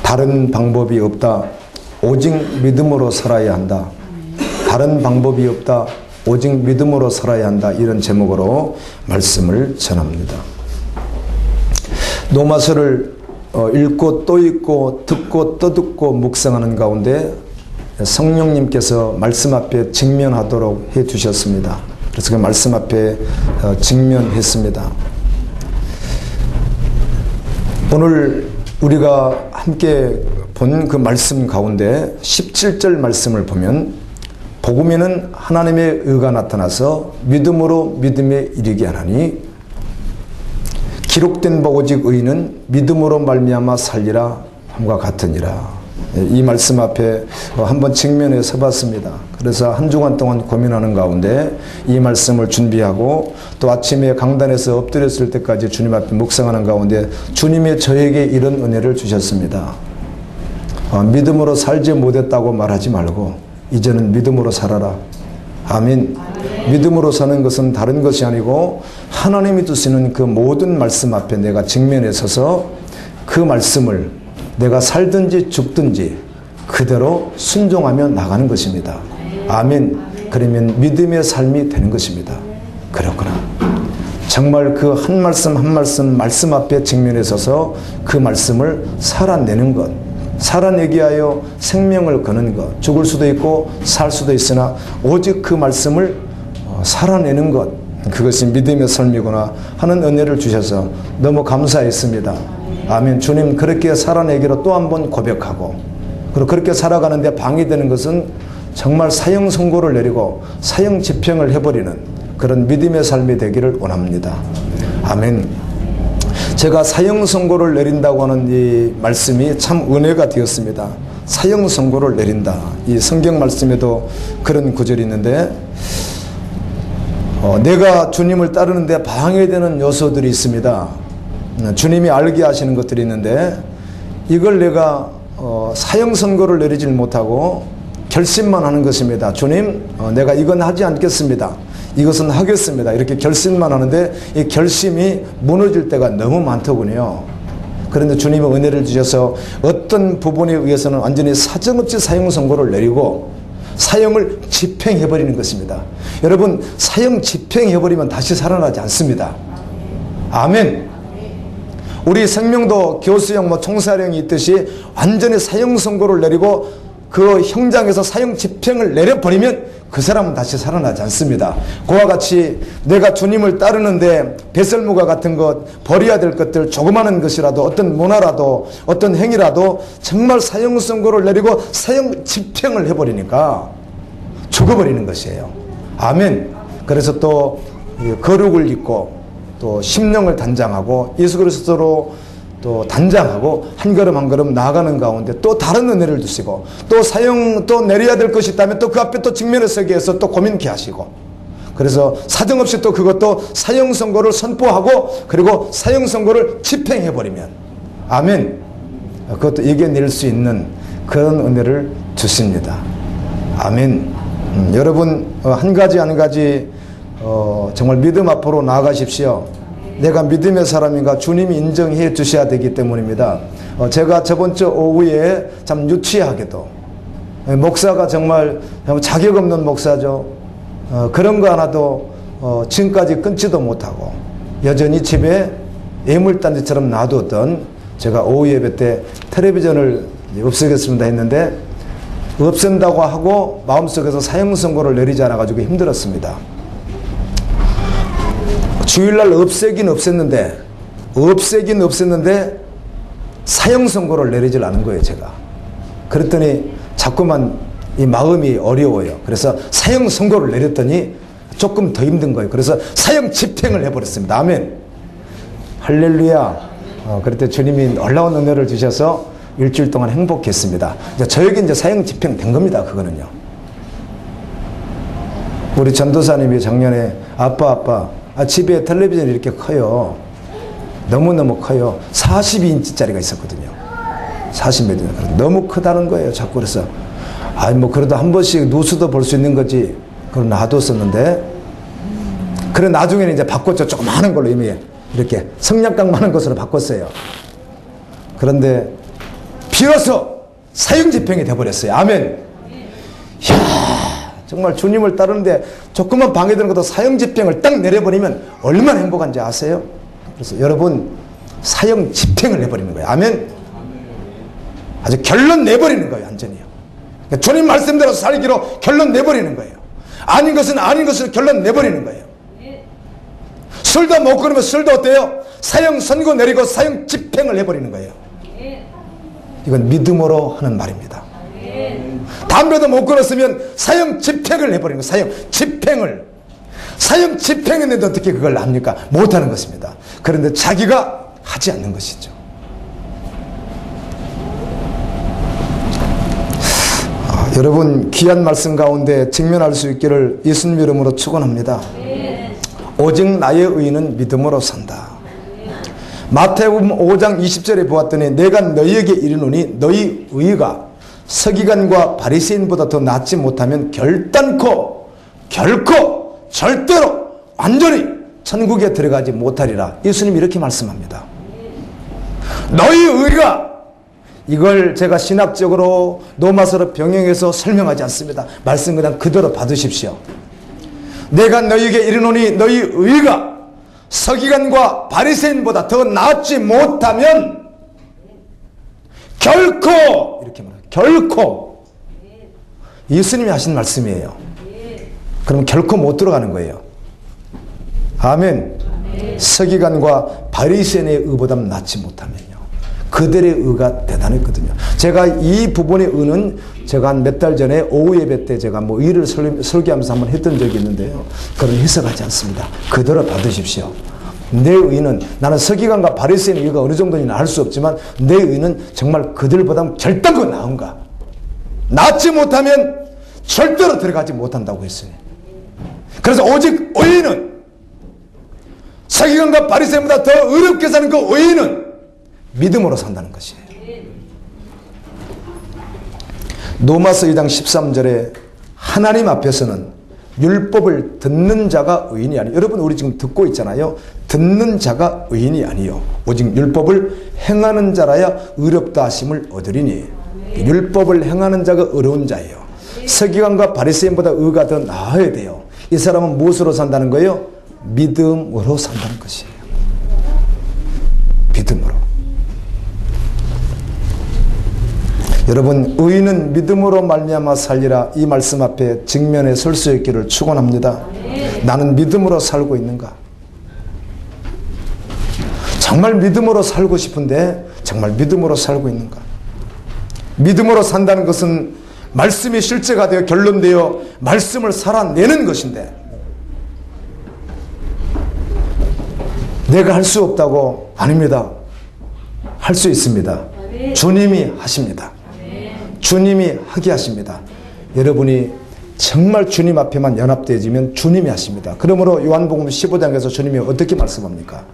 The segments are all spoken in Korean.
다른 방법이 없다. 오직 믿음으로 살아야 한다. 다른 방법이 없다. 오직 믿음으로 살아야 한다. 이런 제목으로 말씀을 전합니다. 노마서를 읽고 또 읽고 듣고 또 듣고 묵상하는 가운데 성령님께서 말씀 앞에 직면하도록 해 주셨습니다. 그래서 그 말씀 앞에 직면했습니다. 오늘 우리가 함께 본 그 말씀 가운데 17절 말씀을 보면 복음에는 하나님의 의가 나타나서 믿음으로 믿음에 이르게 하나니 기록된 바 오직 의인은 믿음으로 말미암아 살리라 함과 같으니라. 이 말씀 앞에 한번 직면해 서봤습니다. 그래서 한 주간 동안 고민하는 가운데 이 말씀을 준비하고 또 아침에 강단에서 엎드렸을 때까지 주님 앞에 묵상하는 가운데 주님이 저에게 이런 은혜를 주셨습니다. 믿음으로 살지 못했다고 말하지 말고 이제는 믿음으로 살아라. 아멘. 믿음으로 사는 것은 다른 것이 아니고 하나님이 두시는 그 모든 말씀 앞에 내가 직면해 서서 그 말씀을 내가 살든지 죽든지 그대로 순종하며 나가는 것입니다. 아멘. 그러면 믿음의 삶이 되는 것입니다. 그렇구나. 정말 그 한 말씀 한 말씀 앞에 직면해 서서 그 말씀을 살아내는 것, 살아내기 위하여 생명을 거는 것, 죽을 수도 있고 살 수도 있으나 오직 그 말씀을 살아내는 것, 그것이 믿음의 삶이구나 하는 은혜를 주셔서 너무 감사했습니다. 아멘. 주님, 그렇게 살아내기로 또 한 번 고백하고, 그리고 그렇게 살아가는데 방해되는 것은 정말 사형 선고를 내리고 사형 집행을 해버리는 그런 믿음의 삶이 되기를 원합니다. 아멘. 제가 사형 선고를 내린다고 하는 이 말씀이 참 은혜가 되었습니다. 사형 선고를 내린다. 이 성경 말씀에도 그런 구절이 있는데 내가 주님을 따르는데 방해되는 요소들이 있습니다. 주님이 알게 하시는 것들이 있는데 이걸 내가 사형 선고를 내리질 못하고 결심만 하는 것입니다. 주님, 내가 이건 하지 않겠습니다. 이것은 하겠습니다. 이렇게 결심만 하는데 이 결심이 무너질 때가 너무 많더군요. 그런데 주님이 은혜를 주셔서 어떤 부분에 의해서는 완전히 사정없이 사형 선고를 내리고 사형을 집행해버리는 것입니다. 여러분, 사형 집행해버리면 다시 살아나지 않습니다. 아멘. 우리 생명도 교수형, 총사령이 있듯이 완전히 사형 선고를 내리고 그 형장에서 사형 집행을 내려버리면 그 사람은 다시 살아나지 않습니다. 그와 같이 내가 주님을 따르는데 배설무가 같은 것, 버려야 될 것들, 조그마한 것이라도 어떤 문화라도 어떤 행위라도 정말 사형 선고를 내리고 사형 집행을 해버리니까 죽어버리는 것이에요. 아멘. 그래서 또 거룩을 입고 또 심령을 단장하고 예수 그리스도로 또 단장하고 한 걸음 한 걸음 나아가는 가운데 또 다른 은혜를 주시고 또 사형 또 내려야 될 것이 있다면 또 그 앞에 또 직면에 서게 해서 또 고민케 하시고 그래서 사정없이 또 그것도 사형 선고를 선포하고 그리고 사형 선고를 집행해버리면 아멘. 그것도 이겨낼 수 있는 그런 은혜를 주십니다. 아멘. 여러분 한 가지 한 가지 정말 믿음 앞으로 나아가십시오. 내가 믿음의 사람인가 주님이 인정해 주셔야 되기 때문입니다. 제가 저번 주 오후에 참 유치하게도 목사가 정말 자격 없는 목사죠. 그런 거 하나도 지금까지 끊지도 못하고 여전히 집에 애물단지처럼 놔두었던 제가 오후 예배 때 텔레비전을 없애겠습니다 했는데 없앤다고 하고 마음속에서 사형 선고를 내리지 않아 가지고 힘들었습니다. 주일날 없애긴 없앴는데 사형 선고를 내리질 않은 거예요. 제가 그랬더니 자꾸만 이 마음이 어려워요. 그래서 사형 선고를 내렸더니 조금 더 힘든 거예요. 그래서 사형 집행을 해버렸습니다. 아멘. 할렐루야. 그랬더니 주님이 놀라운 은혜를 주셔서 일주일 동안 행복했습니다. 저에게 이제 사형 집행된 겁니다. 그거는요. 우리 전도사님이 작년에 아빠 집에 텔레비전이 이렇게 커요. 너무너무 커요. 42인치짜리가 있었거든요. 40mm. 너무 크다는 거예요. 자꾸 그래서 그래도 한 번씩 뉴스도 볼 수 있는 거지. 그걸 놔뒀었는데 그래 나중에는 이제 바꿨죠. 조그마한 걸로 이미 이렇게 성냥강 많은 것으로 바꿨어요. 그런데 비로소 사형 집행이 되어버렸어요. 아멘. 이야, 정말 주님을 따르는데 조금만 방해되는 것도 사형 집행을 딱 내려버리면 얼마나 행복한지 아세요? 그래서 여러분, 사형 집행을 내버리는 거예요. 아멘. 아주 결론 내버리는 거예요. 완전히요. 그러니까 주님 말씀대로 살기로 결론 내버리는 거예요. 아닌 것은 아닌 것으로 결론 내버리는 거예요. 술도 못 끊으면 술도 어때요? 사형 선고 내리고 사형 집행을 해버리는 거예요. 이건 믿음으로 하는 말입니다. 담배도 못 끊었으면 사형 집행을 해버리는 거예요. 사형 집행을. 사형 집행했는데 어떻게 그걸 합니까? 못하는 것입니다. 그런데 자기가 하지 않는 것이죠. 여러분, 귀한 말씀 가운데 직면할 수 있기를 예수님 이름으로 축원합니다. 오직 나의 의는 믿음으로 산다. 마태복음 5장 20절에 보았더니 내가 너희에게 이르노니 너희 의가 서기관과 바리새인보다 더 낫지 못하면 결단코 결코 절대로 완전히 천국에 들어가지 못하리라. 예수님이 이렇게 말씀합니다. 너희 의가, 이걸 제가 신학적으로 노마서로 병행해서 설명하지 않습니다. 말씀 그냥 그대로 받으십시오. 내가 너희에게 이르노니 너희 의가 서기관과 바리새인보다 더 낫지 못하면 결코, 이렇게 말해요. 결코. 예수님이 하신 말씀이에요. 그럼 결코 못 들어가는 거예요. 아멘. 서기관과 바리새인의 의보다 낫지 못하면요. 그들의 의가 대단했거든요. 제가 이 부분의 의는 제가 한 몇 달 전에 오후 예배 때 제가 뭐 의를 설교하면서 한번 했던 적이 있는데요. 그런 해석하지 않습니다. 그대로 받으십시오. 내 의는, 나는 서기관과 바리새인의 의가 어느 정도인지는 알 수 없지만 내 의는 정말 그들보다 결단코 나은가. 낫지 못하면 절대로 들어가지 못한다고 했어요. 그래서 오직 의는, 서기관과 바리새인보다 더 어렵게 사는 그 의는 믿음으로 산다는 것이에요. 로마서 2장 13절에 하나님 앞에서는 율법을 듣는 자가 의인이 아니요. 여러분, 우리 지금 듣고 있잖아요. 듣는 자가 의인이 아니요. 오직 율법을 행하는 자라야 의롭다 하심을 얻으리니. 율법을 행하는 자가 의로운 자예요. 서기관과 바리새인보다 의가 더 나아야 돼요. 이 사람은 무엇으로 산다는 거예요? 믿음으로 산다는 것이에요. 믿음으로. 여러분, 의인은 믿음으로 말미암아 살리라. 이 말씀 앞에 직면에 설 수 있기를 축원합니다. 나는 믿음으로 살고 있는가? 정말 믿음으로 살고 싶은데 정말 믿음으로 살고 있는가? 믿음으로 산다는 것은 말씀이 실제가 되어 결론되어 말씀을 살아내는 것인데, 내가 할 수 없다고? 아닙니다. 할 수 있습니다. 주님이 하십니다. 주님이 하게 하십니다. 여러분이 정말 주님 앞에만 연합되어지면 주님이 하십니다. 그러므로 요한복음 15장에서 주님이 어떻게 말씀합니까?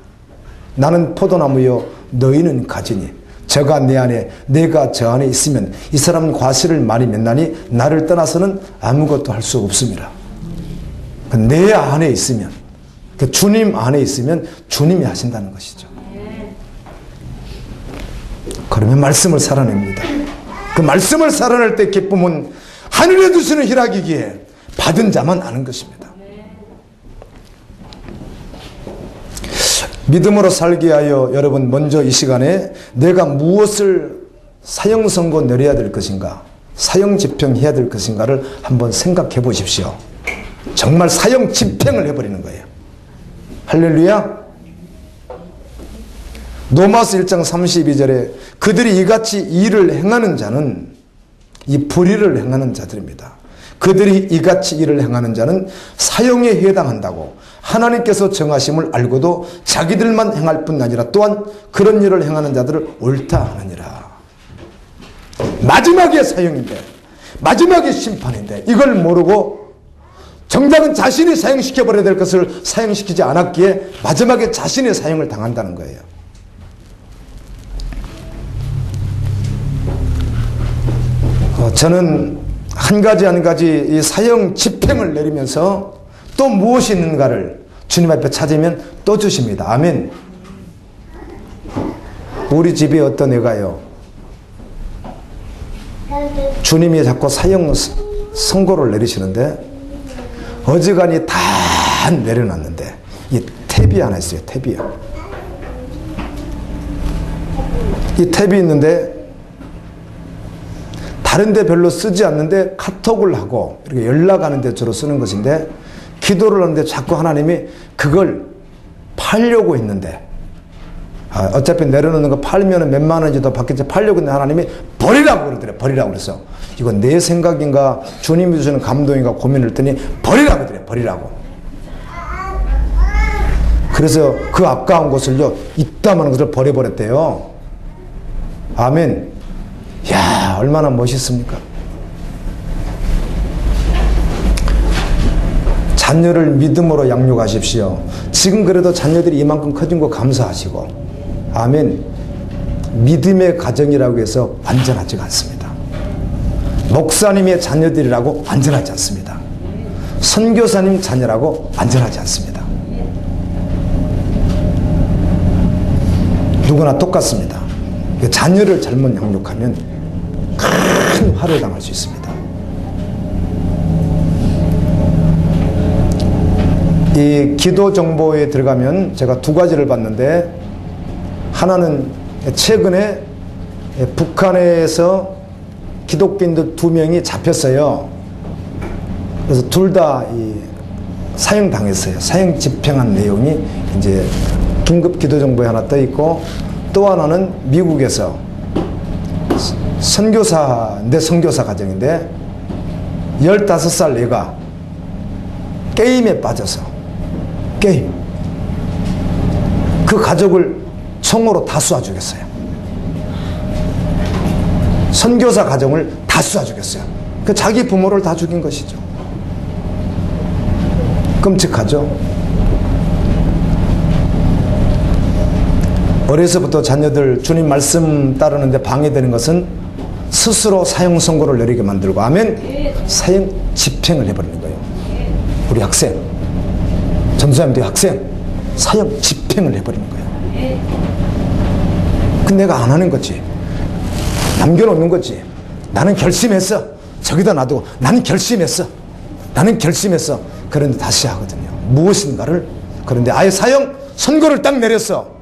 나는 포도나무요 너희는 가지니 저가 내 안에 내가 저 안에 있으면 이 사람은 과실을 많이 맺나니 나를 떠나서는 아무것도 할 수 없습니다. 내 안에 있으면, 그 주님 안에 있으면 주님이 하신다는 것이죠. 그러면 말씀을 살아냅니다. 그 말씀을 살아낼 때 기쁨은 하늘에 두시는 희락이기에 받은 자만 아는 것입니다. 믿음으로 살기 위하여 여러분, 먼저 이 시간에 내가 무엇을 사형 선고 내려야 될 것인가, 사형 집행해야 될 것인가를 한번 생각해 보십시오. 정말 사형 집행을 해버리는 거예요. 할렐루야. 로마서 1장 32절에 그들이 이같이 일을 행하는 자는, 이 불의를 행하는 자들입니다. 그들이 이같이 일을 행하는 자는 사형에 해당한다고 하나님께서 정하심을 알고도 자기들만 행할 뿐 아니라 또한 그런 일을 행하는 자들을 옳다 하느니라. 마지막에 사형인데, 마지막에 심판인데 이걸 모르고 정작은 자신이 사형시켜버려야 될 것을 사형시키지 않았기에 마지막에 자신의 사형을 당한다는 거예요. 저는 한 가지 이 사형 집행을 내리면서 또 무엇이 있는가를 주님 앞에 찾으면 또 주십니다. 아멘. 우리 집에 어떤 애가요, 주님이 자꾸 사형 선고를 내리시는데 어지간히 다 내려놨는데 이 탭이 하나 있어요. 탭이요. 이 탭이 있는데 다른 데 별로 쓰지 않는데 카톡을 하고 이렇게 연락하는 데 주로 쓰는 것인데 기도를 하는데 자꾸 하나님이 그걸 팔려고 했는데 어차피 내려놓는 거 팔면 몇만 원인지 더 받겠지 팔려고 했는데 하나님이 버리라고 그러더래. 버리라고 그래서 이건 내 생각인가 주님이 주시는 감동인가 고민을 했더니 버리라고 그러더래. 버리라고. 그래서 그 아까운 것을요 이따만한 것을 버려버렸대요. 아멘. 야 얼마나 멋있습니까? 자녀를 믿음으로 양육하십시오. 지금 그래도 자녀들이 이만큼 커진 거 감사하시고 아멘. 믿음의 가정이라고 해서 안전하지가 않습니다. 목사님의 자녀들이라고 안전하지 않습니다. 선교사님 자녀라고 안전하지 않습니다. 누구나 똑같습니다. 자녀를 잘못 양육하면 큰 화를 당할 수 있습니다. 이 기도 정보에 들어가면 제가 두 가지를 봤는데 하나는 최근에 북한에서 기독교인들 2명이 잡혔어요. 그래서 둘 다 사형당했어요. 사형 집행한 내용이 이제 긴급 기도 정보에 하나 떠 있고 또 하나는 미국에서 선교사 가정인데 15살 애가 게임에 빠져서 게임 그 가족을 총으로 다 쏘아 죽였어요. 선교사 가정을 다 쏘아 죽였어요. 그 자기 부모를 다 죽인 것이죠. 끔찍하죠. 어려서부터 자녀들 주님 말씀 따르는데 방해되는 것은 스스로 사형 선고를 내리게 만들고 아멘. 사형 집행을 해버리는 거예요. 우리 학생 전도사님들 학생 사형 집행을 해버리는 거예요. 근데 내가 안 하는 거지. 남겨놓는 거지. 나는 결심했어. 저기다 놔두고 나는 결심했어. 나는 결심했어. 그런데 다시 하거든요. 무엇인가를. 그런데 아예 사형 선고를 딱 내렸어.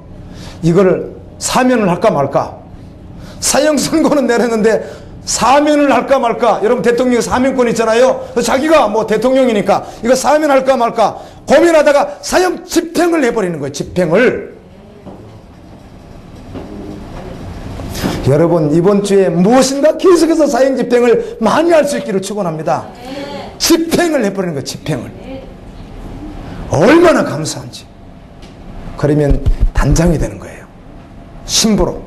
이거를 사면을 할까 말까. 사형 선고는 내렸는데 사면을 할까 말까. 여러분 대통령이 사면권 있잖아요. 자기가 뭐 대통령이니까 이거 사면할까 말까 고민하다가 사형 집행을 해버리는 거예요. 집행을. 여러분 이번 주에 무엇인가 계속해서 사형 집행을 많이 할 수 있기를 축원합니다. 집행을 해버리는 거예요. 집행을. 얼마나 감사한지. 그러면 단장이 되는 거예요. 신부로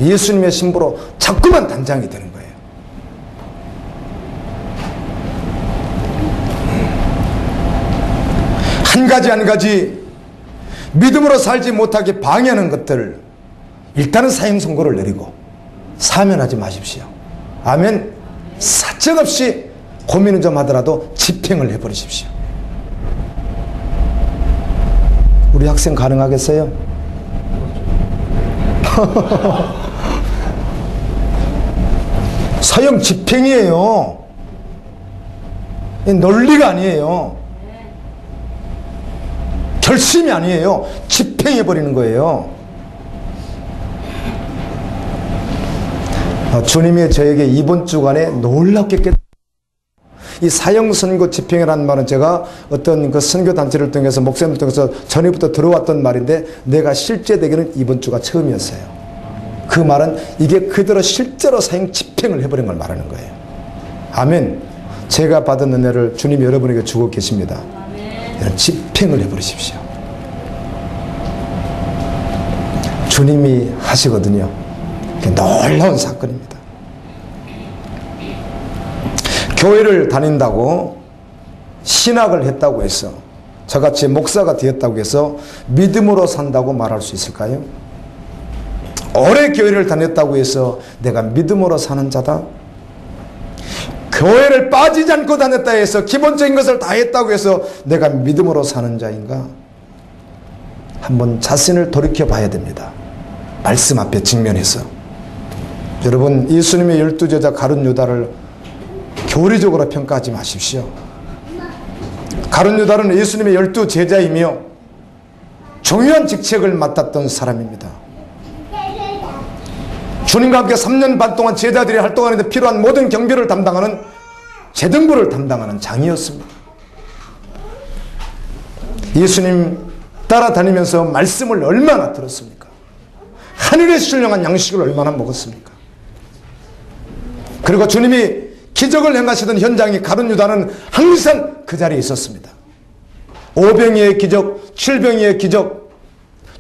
예수님의 신부로 자꾸만 단장이 되는 거예요. 한 가지 믿음으로 살지 못하게 방해하는 것들 일단은 사형 선고를 내리고 사면하지 마십시오. 아멘. 사정없이 고민을 좀 하더라도 집행을 해버리십시오. 우리 학생 가능하겠어요? 사형 집행이에요. 논리가 아니에요. 결심이 아니에요. 집행해버리는 거예요. 주님이 저에게 이번 주간에 놀랍게 이 사형 선고 집행이라는 말은 제가 어떤 그 선교 단체를 통해서 목사님을 통해서 전에부터 들어왔던 말인데 내가 실제되기는 이번 주가 처음이었어요. 그 말은 이게 그대로 실제로 사형 집행을 해버린 걸 말하는 거예요. 아멘. 제가 받은 은혜를 주님이 여러분에게 주고 계십니다. 아멘. 집행을 해버리십시오. 주님이 하시거든요. 놀라운 사건입니다. 교회를 다닌다고 신학을 했다고 해서 저같이 목사가 되었다고 해서 믿음으로 산다고 말할 수 있을까요? 오래 교회를 다녔다고 해서 내가 믿음으로 사는 자다? 교회를 빠지지 않고 다녔다 해서 기본적인 것을 다 했다고 해서 내가 믿음으로 사는 자인가? 한번 자신을 돌이켜 봐야 됩니다. 말씀 앞에 직면해서. 여러분, 예수님의 12제자 가룟 유다를 교리적으로 평가하지 마십시오. 가룟 유다는 예수님의 12제자이며 중요한 직책을 맡았던 사람입니다. 주님과 함께 3년 반 동안 제자들이 활동하는데 필요한 모든 경비를 담당하는 재정부를 담당하는 장이었습니다. 예수님 따라다니면서 말씀을 얼마나 들었습니까? 하늘에 신령한 양식을 얼마나 먹었습니까? 그리고 주님이 기적을 행하시던 현장에 가룟 유다는 항상 그 자리에 있었습니다. 오병이의 기적, 칠병이의 기적,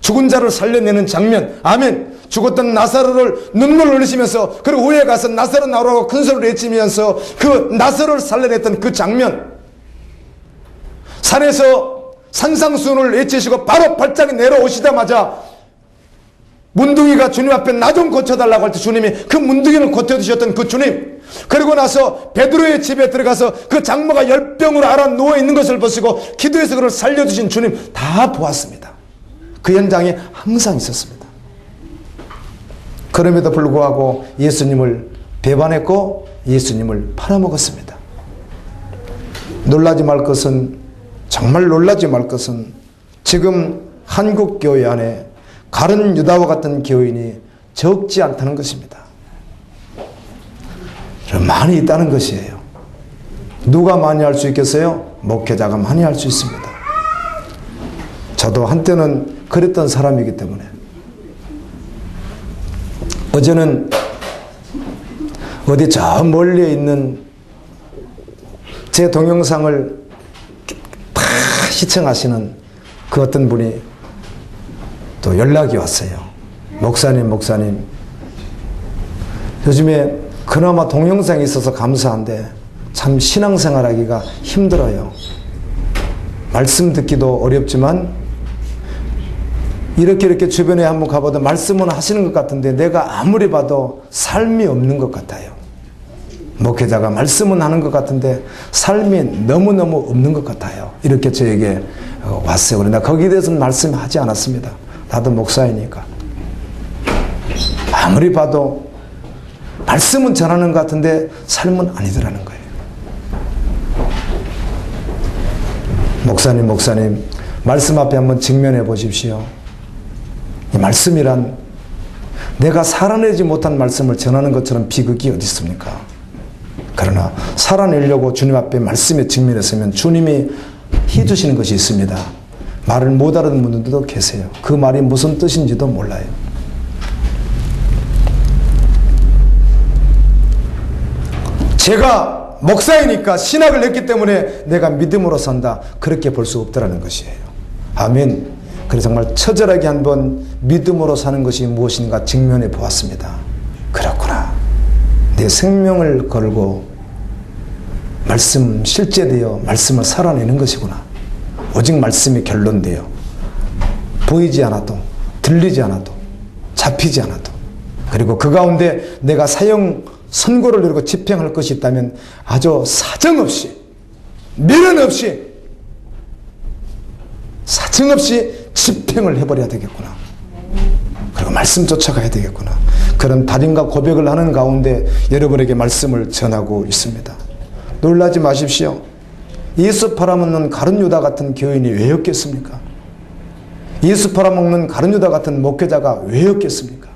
죽은 자를 살려내는 장면, 아멘. 죽었던 나사로를 눈물을 흘리시면서 그리고 후에 가서 나사로 나오라고 큰 소리를 외치면서 그 나사로를 살려냈던 그 장면, 산에서 산상수훈을 외치시고 바로 발작이 내려오시자마자 문둥이가 주님 앞에 나 좀 고쳐달라고 할 때 주님이 그 문둥이를 고쳐주셨던 그 주님, 그리고 나서 베드로의 집에 들어가서 그 장모가 열병으로 앓아 누워있는 것을 보시고 기도해서 그를 살려주신 주님 다 보았습니다. 그 현장에 항상 있었습니다. 그럼에도 불구하고 예수님을 배반했고 예수님을 팔아먹었습니다. 놀라지 말 것은, 정말 놀라지 말 것은 지금 한국 교회 안에 가룟 유다와 같은 교인이 적지 않다는 것입니다. 많이 있다는 것이에요. 누가 많이 할 수 있겠어요? 목회자가 많이 할 수 있습니다. 저도 한때는 그랬던 사람이기 때문에. 어제는 어디 저 멀리에 있는 제 동영상을 다 시청하시는 그 어떤 분이 또 연락이 왔어요. 목사님, 요즘에 그나마 동영상이 있어서 감사한데 참 신앙생활 하기가 힘들어요. 말씀 듣기도 어렵지만 이렇게 주변에 한번 가봐도 말씀은 하시는 것 같은데 내가 아무리 봐도 삶이 없는 것 같아요. 목회자가 말씀은 하는 것 같은데 삶이 너무너무 없는 것 같아요. 이렇게 저에게 왔어요. 그러나 거기에 대해서는 말씀하지 않았습니다. 나도 목사이니까. 아무리 봐도 말씀은 전하는 것 같은데 삶은 아니더라는 거예요. 목사님, 말씀 앞에 한번 직면해 보십시오. 이 말씀이란 내가 살아내지 못한 말씀을 전하는 것처럼 비극이 어디 있습니까? 그러나 살아내려고 주님 앞에 말씀에 직면했으면 주님이 해주시는 것이 있습니다. 말을 못 알아듣는 분들도 계세요. 그 말이 무슨 뜻인지도 몰라요. 제가 목사이니까 신학을 했기 때문에 내가 믿음으로 산다, 그렇게 볼 수 없더라는 것이에요. 아멘. 그래서 정말 처절하게 한번 믿음으로 사는 것이 무엇인가 직면해 보았습니다. 그렇구나. 내 생명을 걸고 말씀 실제되어 말씀을 살아내는 것이구나. 오직 말씀이 결론되어 보이지 않아도, 들리지 않아도, 잡히지 않아도, 그리고 그 가운데 내가 사형 선고를 누리고 집행할 것이 있다면 아주 사정없이, 미련 없이, 사정없이 집행을 해버려야 되겠구나. 그리고 말씀 쫓아가야 되겠구나. 그런 달인과 고백을 하는 가운데 여러분에게 말씀을 전하고 있습니다. 놀라지 마십시오. 예수 팔아먹는 가룟 유다 같은 교인이 왜였겠습니까? 예수 팔아먹는 가룟 유다 같은 목회자가 왜였겠습니까?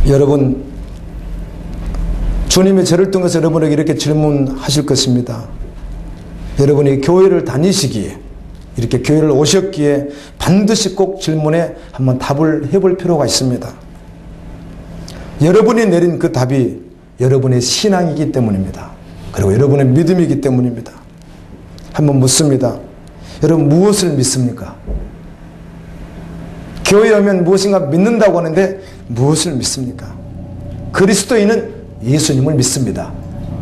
여러분, 주님이 저를 통해서 여러분에게 이렇게 질문하실 것입니다. 여러분이 교회를 다니시기에, 이렇게 교회를 오셨기에 반드시 꼭 질문에 한번 답을 해볼 필요가 있습니다. 여러분이 내린 그 답이 여러분의 신앙이기 때문입니다. 그리고 여러분의 믿음이기 때문입니다. 한번 묻습니다. 여러분, 무엇을 믿습니까? 교회에 오면 무엇인가 믿는다고 하는데 무엇을 믿습니까? 그리스도인은 예수님을 믿습니다.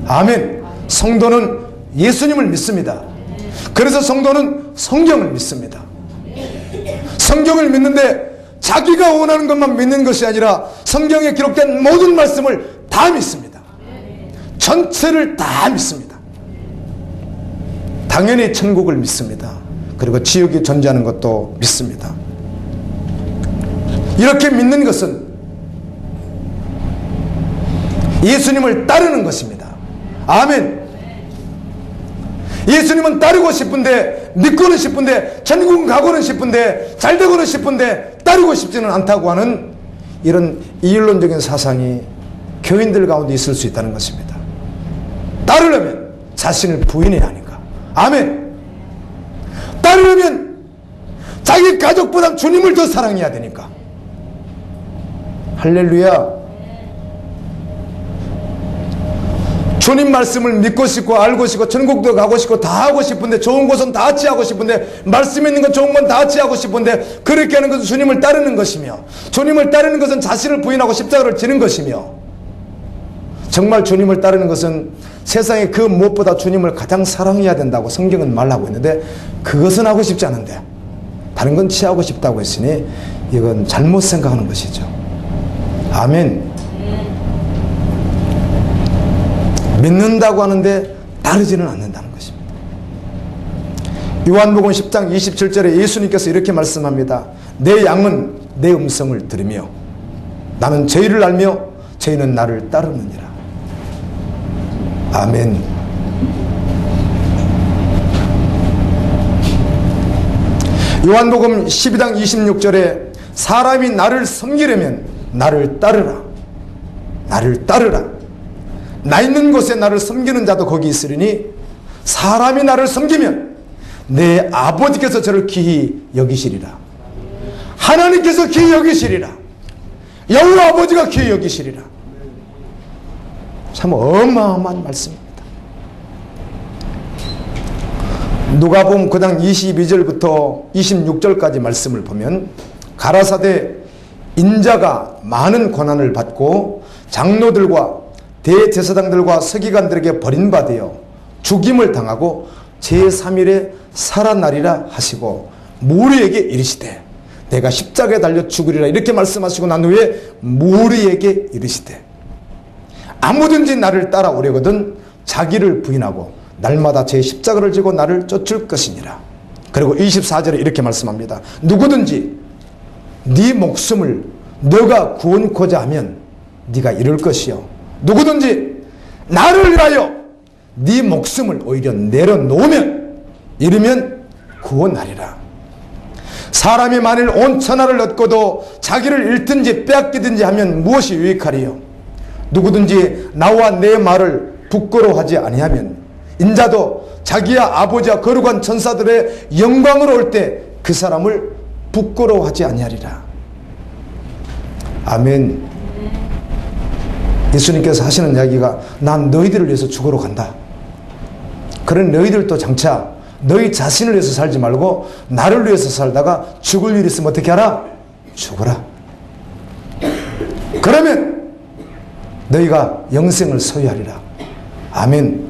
아멘. 성도는 예수님을 믿습니다. 그래서 성도는 성경을 믿습니다. 성경을 믿는데 자기가 원하는 것만 믿는 것이 아니라 성경에 기록된 모든 말씀을 다 믿습니다. 전체를 다 믿습니다. 당연히 천국을 믿습니다. 그리고 지옥이 존재하는 것도 믿습니다. 이렇게 믿는 것은 예수님을 따르는 것입니다. 아멘. 예수님은 따르고 싶은데, 믿고는 싶은데, 천국 가고는 싶은데, 잘되고는 싶은데 따르고 싶지는 않다고 하는 이런 이율론적인 사상이 교인들 가운데 있을 수 있다는 것입니다. 따르려면 자신을 부인해야 하니까. 아멘. 따르려면 자기 가족보다 주님을 더 사랑해야 되니까. 할렐루야. 주님 말씀을 믿고 싶고 알고 싶고 천국도 가고 싶고 다 하고 싶은데, 좋은 곳은 다 취하고 싶은데, 말씀 있는 건 좋은 건 다 취하고 싶은데, 그렇게 하는 것은 주님을 따르는 것이며, 주님을 따르는 것은 자신을 부인하고 십자가를 지는 것이며, 정말 주님을 따르는 것은 세상에 그 무엇보다 주님을 가장 사랑해야 된다고 성경은 말하고 있는데, 그것은 하고 싶지 않은데 다른 건 취하고 싶다고 했으니 이건 잘못 생각하는 것이죠. 아멘. 믿는다고 하는데 따르지는 않는다는 것입니다. 요한복음 10장 27절에 예수님께서 이렇게 말씀합니다. 내 양은 내 음성을 들으며 나는 저희를 알며 저희는 나를 따르느니라. 아멘. 요한복음 12장 26절에 사람이 나를 섬기려면 나를 따르라. 나를 따르라. 나 있는 곳에 나를 섬기는 자도 거기 있으리니 사람이 나를 섬기면 내 아버지께서 저를 귀히 여기시리라. 하나님께서 귀히 여기시리라. 여호와 아버지가 귀히 여기시리라. 참 어마어마한 말씀입니다. 누가복음 9장 22절부터 26절까지 말씀을 보면, 가라사대 인자가 많은 고난을 받고 장로들과 대제사장들과 서기관들에게 버림받아 죽임을 당하고 제3일에 살아나리라 하시고, 무리에게 이르시되 내가 십자가에 달려 죽으리라 이렇게 말씀하시고 난 후에 무리에게 이르시되 아무든지 나를 따라오려거든 자기를 부인하고 날마다 제 십자가를 지고 나를 쫓을 것이니라. 그리고 24절에 이렇게 말씀합니다. 누구든지 네 목숨을 너가 구원코자 하면 네가 잃을 것이요, 누구든지 나를 위하여 네 목숨을 오히려 내려놓으면 잃으면 구원하리라. 사람이 만일 온 천하를 얻고도 자기를 잃든지 빼앗기든지 하면 무엇이 유익하리요? 누구든지 나와 내 말을 부끄러워하지 아니하면 인자도 자기야 아버지와 거룩한 천사들의 영광으로 올 때 그 사람을 부끄러워하지 아니하리라. 아멘. 예수님께서 하시는 이야기가 난 너희들을 위해서 죽으러 간다. 그런 너희들도 장차 너희 자신을 위해서 살지 말고 나를 위해서 살다가 죽을 일 있으면 어떻게 하라? 죽어라. 그러면 너희가 영생을 소유하리라. 아멘.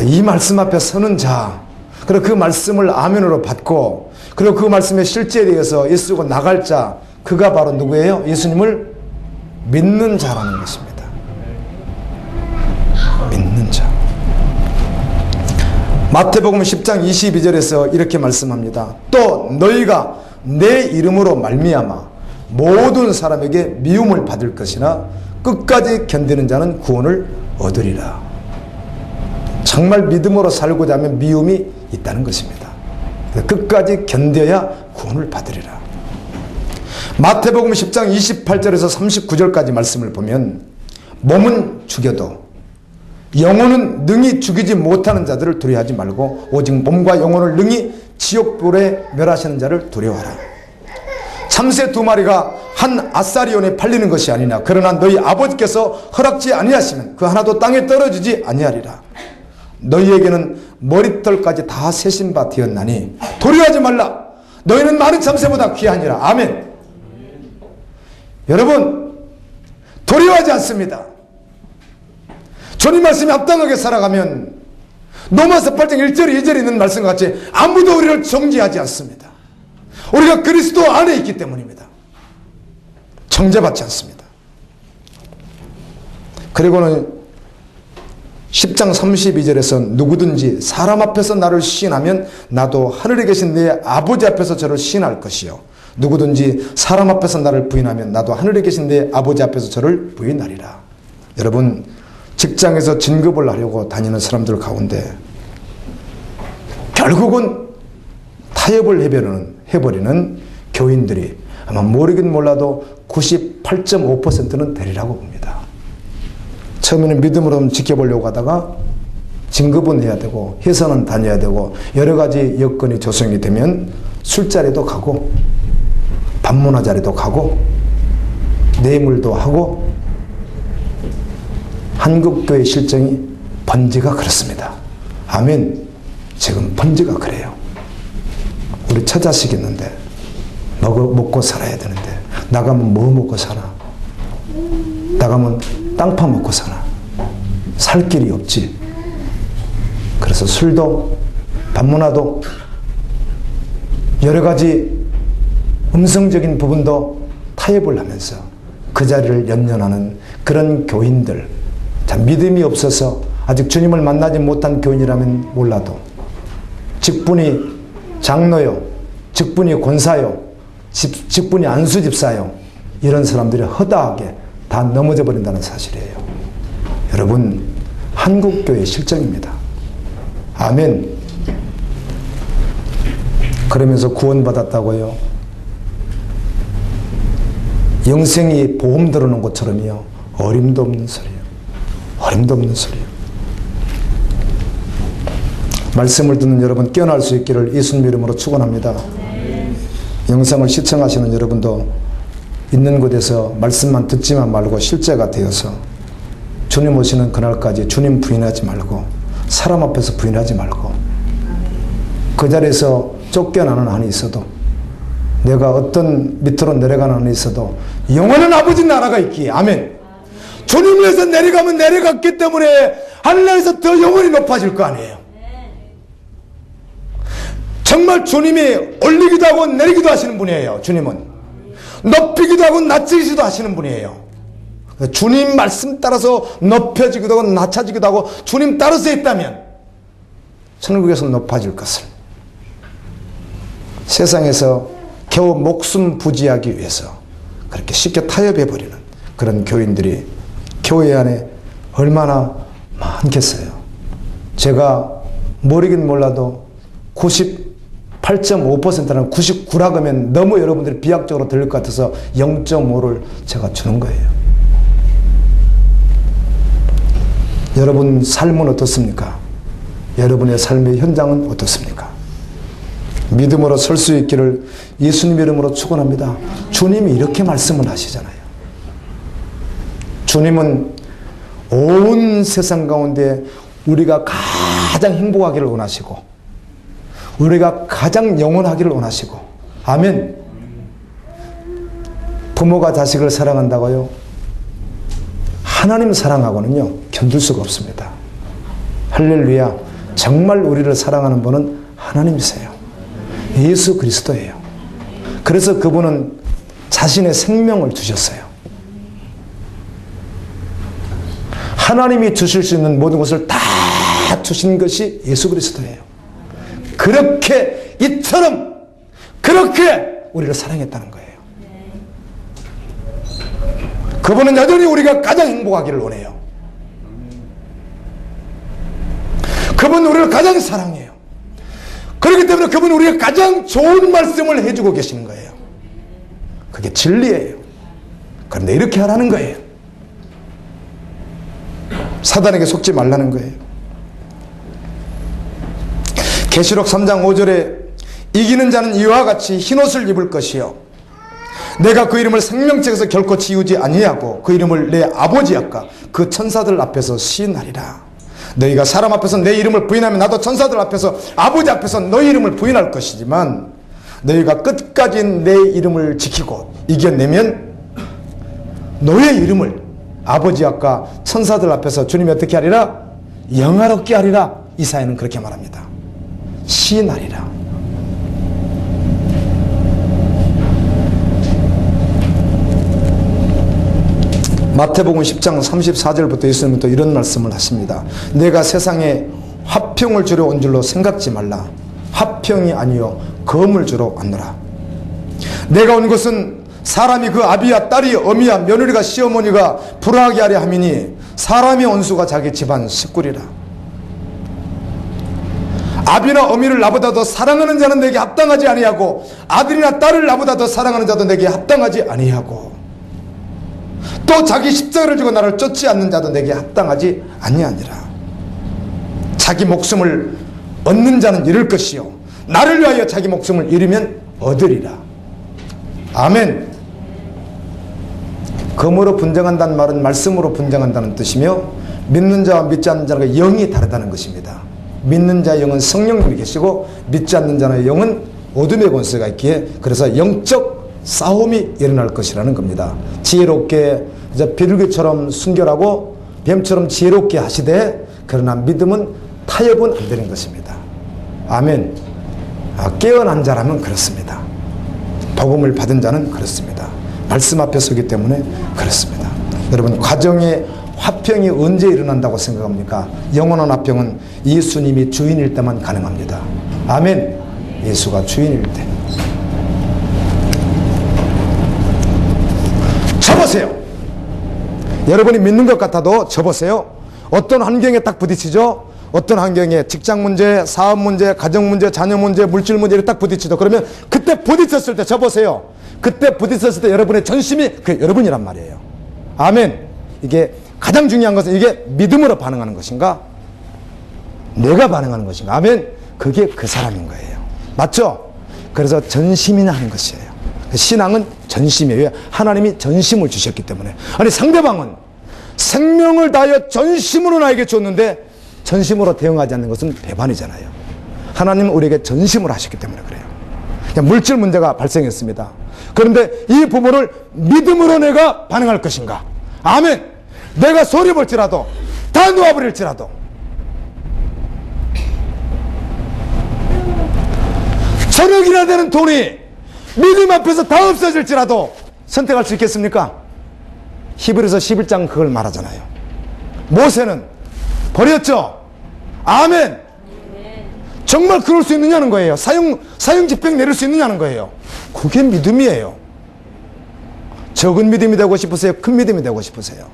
이 말씀 앞에 서는 자, 그리고 그 말씀을 아멘으로 받고, 그리고 그 말씀의 실제에 대해서 예수고 나갈 자, 그가 바로 누구예요? 예수님을 믿는 자라는 것입니다. 믿는 자. 마태복음 10장 22절에서 이렇게 말씀합니다. 또 너희가 내 이름으로 말미암아 모든 사람에게 미움을 받을 것이나 끝까지 견디는 자는 구원을 얻으리라. 정말 믿음으로 살고자 하면 미움이 있다는 것입니다. 끝까지 견뎌야 구원을 받으리라. 마태복음 10장 28절에서 39절까지 말씀을 보면, 몸은 죽여도 영혼은 능히 죽이지 못하는 자들을 두려워하지 말고 오직 몸과 영혼을 능히 지옥불에 멸하시는 자를 두려워하라. 참새 2마리가 한 아사리온에 팔리는 것이 아니냐. 그러나 너희 아버지께서 허락지 아니하시면 그 하나도 땅에 떨어지지 아니하리라. 너희에게는 머리털까지 다 세신 바 되었나니 두려워하지 말라. 너희는 많은 참새보다 귀하니라. 아멘. 여러분, 두려워하지 않습니다. 주님 말씀이 합당하게 살아가면 로마서 8장 1절 2절에 있는 말씀과 같이 아무도 우리를 정죄하지 않습니다. 우리가 그리스도 안에 있기 때문입니다. 정죄받지 않습니다. 그리고는 10장 32절에서 누구든지 사람 앞에서 나를 시인하면 나도 하늘에 계신 내 아버지 앞에서 저를 시인할 것이요, 누구든지 사람 앞에서 나를 부인하면 나도 하늘에 계신 내 아버지 앞에서 저를 부인하리라. 여러분, 직장에서 진급을 하려고 다니는 사람들 가운데 결국은 타협을 해버리는 교인들이 아마 모르긴 몰라도 98.5%는 되리라고 봅니다. 처음에는 믿음으로 지켜보려고 하다가 진급은 해야 되고 회사는 다녀야 되고 여러 가지 여건이 조성이 되면 술자리도 가고 반문화 자리도 가고 뇌물도 하고 한국교회 실정이 번지가 그렇습니다. 아멘. 지금 번지가 그래요. 우리 처자식 있는데 먹고 살아야 되는데 나가면 뭐 먹고 사나? 나가면 땅 파먹고 사나? 살 길이 없지. 그래서 술도 반문화도 여러 가지 음성적인 부분도 타협을 하면서 그 자리를 연연하는 그런 교인들, 참 믿음이 없어서 아직 주님을 만나지 못한 교인이라면 몰라도 직분이 장로요, 직분이 권사요, 직분이 안수집사요, 이런 사람들이 허다하게 다 넘어져 버린다는 사실이에요. 여러분, 한국교회 실정입니다. 아멘. 그러면서 구원받았다고요? 영생이 보험 들어오는 것처럼요. 어림도 없는 소리예요. 어림도 없는 소리예요. 말씀을 듣는 여러분 깨어날 수 있기를 예수님 이름으로 축원합니다. 영상을 시청하시는 여러분도 있는 곳에서 말씀만 듣지만 말고 실제가 되어서 주님 오시는 그날까지 주님 부인하지 말고 사람 앞에서 부인하지 말고 그 자리에서 쫓겨나는 한이 있어도 내가 어떤 밑으로 내려가는 한이 있어도 영원한 아버지 나라가 있기에 아멘. 주님에서 내려가면 내려갔기 때문에 하늘나라에서 더 영원히 높아질 거 아니에요. 정말 주님이 올리기도 하고 내리기도 하시는 분이에요. 주님은 높이기도 하고 낮추기도 하시는 분이에요. 주님 말씀 따라서 높여지기도 하고 낮춰지기도 하고 주님 따라서 했다면 천국에서 높아질 것을 세상에서 겨우 목숨 부지하기 위해서 그렇게 쉽게 타협해버리는 그런 교인들이 교회 안에 얼마나 많겠어요. 제가 모르긴 몰라도 98.5%는 99라고 하면 너무 여러분들이 비약적으로 들릴 것 같아서 0.5를 제가 주는 거예요. 여러분 삶은 어떻습니까? 여러분의 삶의 현장은 어떻습니까? 믿음으로 설 수 있기를 예수님 이름으로 축원합니다. 주님이 이렇게 말씀을 하시잖아요. 주님은 온 세상 가운데 우리가 가장 행복하기를 원하시고 우리가 가장 영원하기를 원하시고 아멘. 부모가 자식을 사랑한다고요? 하나님 사랑하고는요 견딜 수가 없습니다. 할렐루야. 정말 우리를 사랑하는 분은 하나님이세요. 예수 그리스도예요. 그래서 그분은 자신의 생명을 주셨어요. 하나님이 주실 수 있는 모든 것을 다 주신 것이 예수 그리스도예요. 그렇게 이처럼 그렇게 우리를 사랑했다는 거예요. 그분은 여전히 우리가 가장 행복하기를 원해요. 그분은 우리를 가장 사랑해요. 그렇기 때문에 그분은 우리가 가장 좋은 말씀을 해주고 계시는 거예요. 그게 진리예요. 그런데 이렇게 하라는 거예요. 사단에게 속지 말라는 거예요. 계시록 3장 5절에 이기는 자는 이와 같이 흰옷을 입을 것이요 내가 그 이름을 생명책에서 결코 지우지 아니하고 그 이름을 내 아버지 아까 그 천사들 앞에서 시인하리라. 너희가 사람 앞에서 내 이름을 부인하면 나도 천사들 앞에서 아버지 앞에서 너희 이름을 부인할 것이지만 너희가 끝까지 내 이름을 지키고 이겨내면 너의 이름을 아버지 아까 천사들 앞에서 주님이 어떻게 하리라? 영화롭게 하리라. 이사야는 그렇게 말합니다. 시인하리라. 마태복음 10장 34절부터 예수님은 또 이런 말씀을 하십니다. 내가 세상에 화평을 주려 온 줄로 생각지 말라. 화평이 아니요 검을 주러 왔노라. 내가 온 것은 사람이 그 아비야 딸이 어미야 며느리가 시어머니가 불화하게 하려 함이니 사람의 원수가 자기 집안 식구리라. 아비나 어미를 나보다 더 사랑하는 자는 내게 합당하지 아니하고 아들이나 딸을 나보다 더 사랑하는 자도 내게 합당하지 아니하고 또 자기 십자가를 지고 나를 쫓지 않는 자도 내게 합당하지 아니하니라. 자기 목숨을 얻는 자는 잃을 것이요 나를 위하여 자기 목숨을 잃으면 얻으리라. 아멘. 검으로 분쟁한다는 말은 말씀으로 분쟁한다는 뜻이며 믿는 자와 믿지 않는 자가 영이 다르다는 것입니다. 믿는 자의 영은 성령님이 계시고 믿지 않는 자의 영은 어둠의 권세가 있기에 그래서 영적 싸움이 일어날 것이라는 겁니다. 지혜롭게 비둘기처럼 순결하고 뱀처럼 지혜롭게 하시되 그러나 믿음은 타협은 안 되는 것입니다. 아멘. 깨어난 자라면 그렇습니다. 복음을 받은 자는 그렇습니다. 말씀 앞에 서기 때문에 그렇습니다. 여러분 가정에 화평이 언제 일어난다고 생각합니까? 영원한 화평은 예수님이 주인일 때만 가능합니다. 아멘. 예수가 주인일 때. 쳐보세요. 여러분이 믿는 것 같아도 쳐보세요. 어떤 환경에 딱 부딪히죠? 어떤 환경에 직장 문제, 사업 문제, 가정 문제, 자녀 문제, 물질 문제를 딱 부딪히죠. 그러면 그때 부딪혔을 때 쳐보세요. 그때 부딪혔을 때 여러분의 전심이 그 여러분이란 말이에요. 아멘. 이게 가장 중요한 것은 이게 믿음으로 반응하는 것인가? 내가 반응하는 것인가? 아멘. 그게 그 사람인 거예요. 맞죠? 그래서 전심이나 하는 것이에요. 신앙은 전심이에요. 하나님이 전심을 주셨기 때문에. 아니 상대방은 생명을 다하여 전심으로 나에게 줬는데 전심으로 대응하지 않는 것은 배반이잖아요. 하나님은 우리에게 전심을 하셨기 때문에 그래요. 물질 문제가 발생했습니다. 그런데 이 부분을 믿음으로 내가 반응할 것인가? 아멘. 내가 소리 볼지라도 다 놓아버릴지라도 천억이나 되는 돈이 믿음 앞에서 다 없어질지라도 선택할 수 있겠습니까? 히브리서 11장 그걸 말하잖아요. 모세는 버렸죠. 아멘. 정말 그럴 수 있느냐는 거예요. 사형 집행 내릴 수 있느냐는 거예요. 그게 믿음이에요. 적은 믿음이 되고 싶으세요? 큰 믿음이 되고 싶으세요?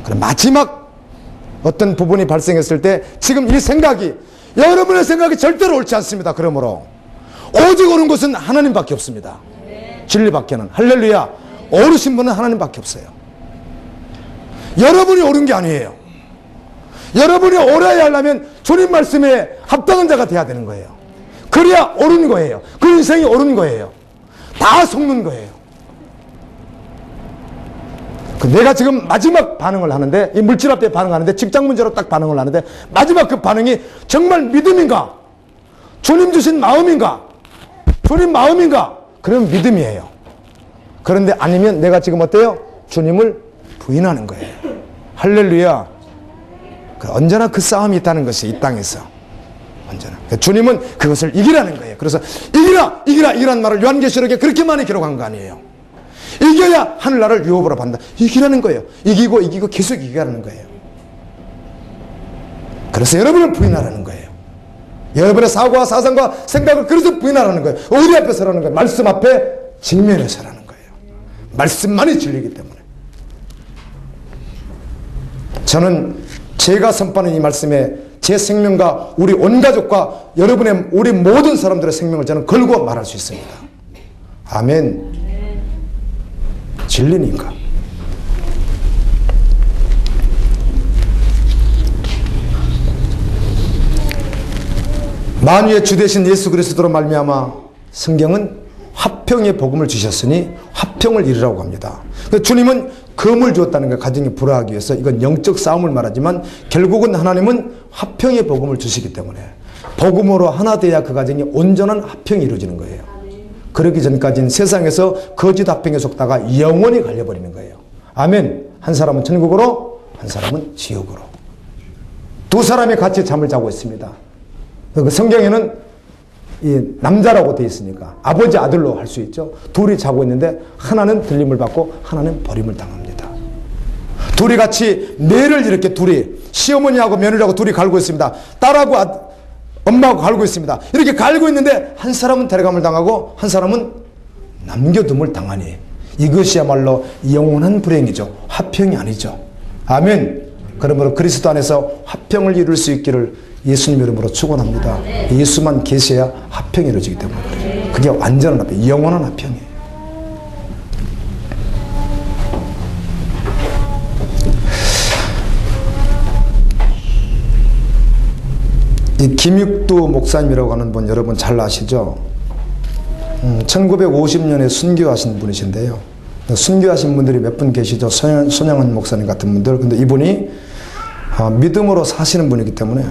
그럼 마지막 어떤 부분이 발생했을 때 지금 이 생각이 여러분의 생각이 절대로 옳지 않습니다. 그러므로 오직 옳은 것은 하나님밖에 없습니다. 진리밖에는. 할렐루야. 옳으신 분은 하나님밖에 없어요. 여러분이 옳은 게 아니에요. 여러분이 옳아야 하려면 주님 말씀에 합당한 자가 돼야 되는 거예요. 그래야 옳은 거예요. 그 인생이 옳은 거예요. 다 속는 거예요. 내가 지금 마지막 반응을 하는데 이 물질 앞에 반응하는데 직장 문제로 딱 반응을 하는데 마지막 그 반응이 정말 믿음인가? 주님 주신 마음인가? 주님 마음인가? 그러면 믿음이에요. 그런데 아니면 내가 지금 어때요? 주님을 부인하는 거예요. 할렐루야. 언제나 그 싸움이 있다는 것이 이 땅에서 언제나. 주님은 그것을 이기라는 거예요. 그래서 이기라는 말을 요한계시록에 그렇게 많이 기록한 거 아니에요. 이겨야 하늘나라를 유업으로 받는다. 이기라는 거예요. 이기고 계속 이기라는 거예요. 그래서 여러분을 부인하라는 거예요. 여러분의 사고와 사상과 생각을 그래서 부인하라는 거예요. 어디 앞에 서라는 거예요? 말씀 앞에 직면해 서라는 거예요. 말씀만이 진리이기 때문에. 저는 제가 선포하는 이 말씀에 제 생명과 우리 온 가족과 여러분의 우리 모든 사람들의 생명을 저는 걸고 말할 수 있습니다. 아멘. 진리니까. 만유의 주 되신 예수 그리스도로 말미암아 성경은 화평의 복음을 주셨으니 화평을 이루라고 합니다. 주님은 금을 주었다는 걸 가정에 불화하기 위해서 이건 영적 싸움을 말하지만 결국은 하나님은 화평의 복음을 주시기 때문에 복음으로 하나 돼야 그 가정이 온전한 화평이 이루어지는 거예요. 그러기 전까지는 세상에서 거짓 화평에 속다가 영원히 갈려버리는 거예요. 아멘. 한 사람은 천국으로 한 사람은 지옥으로. 두 사람이 같이 잠을 자고 있습니다. 그 성경에는 이 남자라고 되어 있으니까 아버지 아들로 할 수 있죠. 둘이 자고 있는데 하나는 들림을 받고 하나는 버림을 당합니다. 둘이 같이 매를 이렇게 둘이 시어머니하고 며느리하고 둘이 갈고 있습니다. 딸하고 엄마하고 갈고 있습니다. 이렇게 갈고 있는데 한 사람은 데려감을 당하고 한 사람은 남겨둠을 당하니 이것이야말로 영원한 불행이죠. 화평이 아니죠. 아멘. 그러므로 그리스도 안에서 화평을 이룰 수 있기를 예수님 이름으로 축원합니다. 예수만 계셔야 화평이 이루어지기 때문에 그래요. 그게 완전한 화평, 영원한 화평이에요. 이 김육두 목사님이라고 하는 분 여러분 잘 아시죠? 1950년에 순교하신 분이신데요. 순교하신 분들이 몇 분 계시죠? 손영은 목사님 같은 분들. 근데 이분이 믿음으로 사시는 분이기 때문에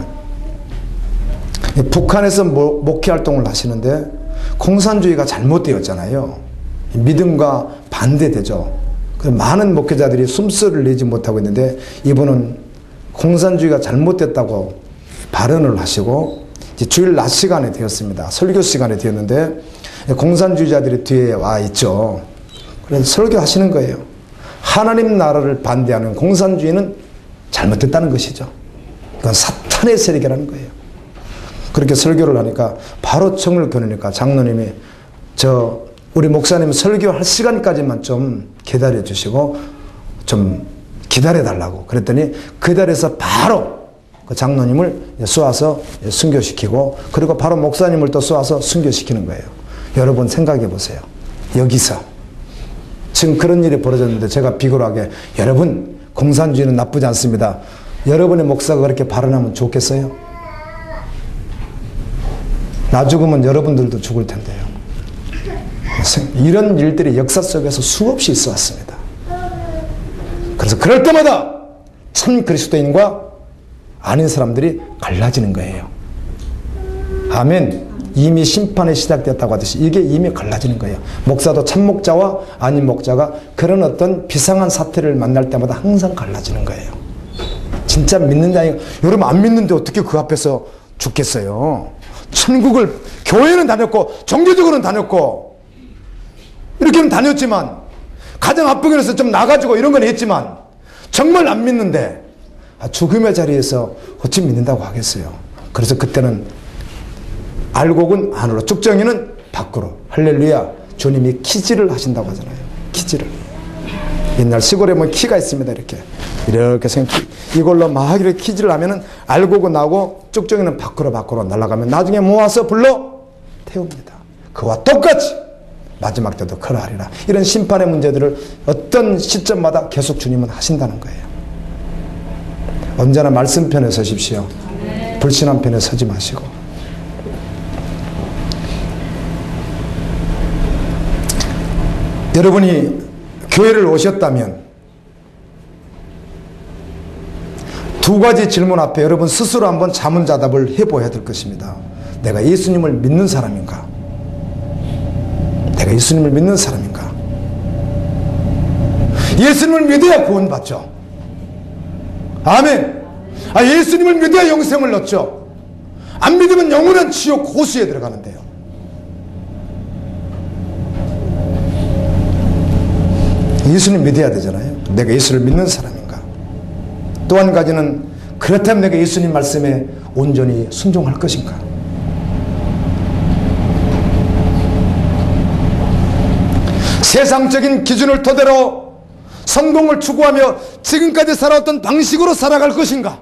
북한에서 목회 활동을 하시는데 공산주의가 잘못되었잖아요. 믿음과 반대되죠. 많은 목회자들이 숨소리를 내지 못하고 있는데 이분은 공산주의가 잘못됐다고 발언을 하시고 이제 주일 낮 시간에 되었습니다. 설교 시간에 되었는데 공산주의자들이 뒤에 와 있죠. 그래서 설교하시는 거예요. 하나님 나라를 반대하는 공산주의는 잘못됐다는 것이죠. 이건 사탄의 세력이라는 거예요. 그렇게 설교를 하니까 바로 청을 겨누니까 장로님이 우리 목사님 설교할 시간까지만 좀 기다려 주시고 좀 기다려 달라고 그랬더니 그 자리에서 바로 그 장로님을 쏘아서 순교시키고 그리고 바로 목사님을 또 쏘아서 순교시키는 거예요. 여러분 생각해 보세요. 여기서 지금 그런 일이 벌어졌는데 제가 비굴하게 여러분 공산주의는 나쁘지 않습니다. 여러분의 목사가 그렇게 발언하면 좋겠어요? 나 죽으면 여러분들도 죽을 텐데요. 이런 일들이 역사 속에서 수없이 있어 왔습니다. 그래서 그럴 때마다 참 그리스도인과 아닌 사람들이 갈라지는 거예요. 아멘. 이미 심판이 시작됐다고 하듯이 이게 이미 갈라지는 거예요. 목사도 참 목자와 아닌 목자가 그런 어떤 비상한 사태를 만날 때마다 항상 갈라지는 거예요. 진짜 믿는 자이 여러분 안 믿는데 어떻게 그 앞에서 죽겠어요? 천국을 교회는 다녔고 종교적으로는 다녔고 이렇게는 다녔지만 가정 앞부근에서 좀 나가지고 이런 건 했지만 정말 안 믿는데 죽음의 자리에서 어찌 믿는다고 하겠어요. 그래서 그때는 알곡은 안으로 쭉정이는 밖으로. 할렐루야. 주님이 키질을 하신다고 하잖아요. 키질을. 옛날 시골에 보면 키가 있습니다. 이렇게 이걸로 막 이렇게 키질을 하면은 알곡은 나오고 쭉정이는 밖으로 날아가면 나중에 모아서 불러 태웁니다. 그와 똑같이 마지막 때도 그러하리라. 이런 심판의 문제들을 어떤 시점마다 계속 주님은 하신다는 거예요. 언제나 말씀편에 서십시오. 불신한 편에 서지 마시고. 여러분이 교회를 오셨다면 두 가지 질문 앞에 여러분 스스로 한번 자문자답을 해보아야 될 것입니다. 내가 예수님을 믿는 사람인가? 내가 예수님을 믿는 사람인가? 예수님을 믿어야 구원받죠. 아멘. 예수님을 믿어야 영생을 얻죠. 안 믿으면 영원한 지옥 호수에 들어가는데요. 예수님 믿어야 되잖아요. 내가 예수를 믿는 사람인가? 또 한 가지는 그렇다면 내가 예수님 말씀에 온전히 순종할 것인가? 세상적인 기준을 토대로 성공을 추구하며 지금까지 살아왔던 방식으로 살아갈 것인가?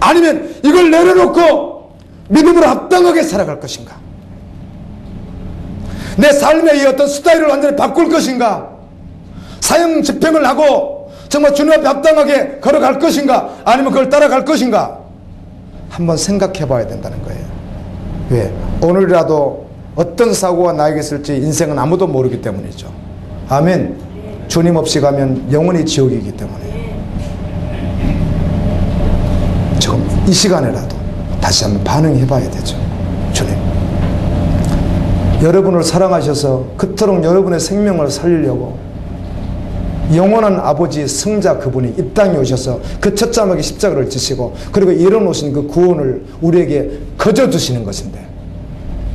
아니면 이걸 내려놓고 믿음으로 합당하게 살아갈 것인가? 내 삶의 이 어떤 스타일을 완전히 바꿀 것인가? 사형 집행을 하고 정말 주님 앞에 합당하게 걸어갈 것인가? 아니면 그걸 따라갈 것인가? 한번 생각해 봐야 된다는 거예요. 왜? 오늘이라도 어떤 사고가 나에게 있을지 인생은 아무도 모르기 때문이죠. 아멘. 주님 없이 가면 영원히 지옥이기 때문에 지금 이 시간에라도 다시 한번 반응해 봐야 되죠. 주님 여러분을 사랑하셔서 그토록 여러분의 생명을 살리려고 영원한 아버지 성자 그분이 이 땅에 오셔서 그 첫 자막에 십자가를 지시고 그리고 이뤄놓으신 그 구원을 우리에게 거저주시는 것인데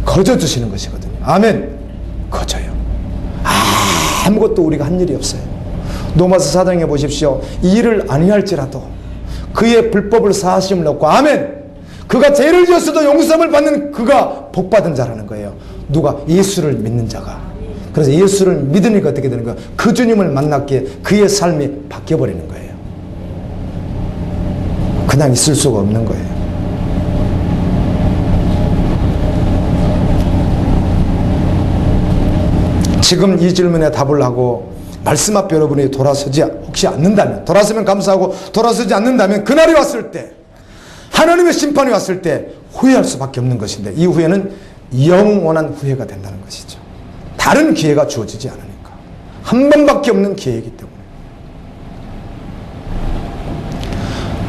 거저주시는 것이거든요. 아멘. 거저요. 아무것도 우리가 한 일이 없어요. 로마서 4장에 보십시오. 이 일을 아니할지라도 그의 불법을 사하심을 얻고 아멘. 그가 죄를 지었어도 용서함을 받는 그가 복받은 자라는 거예요. 누가? 예수를 믿는 자가. 그래서 예수를 믿으니까 어떻게 되는 거야? 그 주님을 만났기에 그의 삶이 바뀌어버리는 거예요. 그냥 있을 수가 없는 거예요. 지금 이 질문에 답을 하고 말씀 앞에 여러분이 돌아서지 혹시 않는다면, 돌아서면 감사하고 돌아서지 않는다면 그날이 왔을 때, 하나님의 심판이 왔을 때 후회할 수밖에 없는 것인데, 이 후회는 영원한 후회가 된다는 것이죠. 다른 기회가 주어지지 않으니까. 한 번밖에 없는 기회이기 때문에.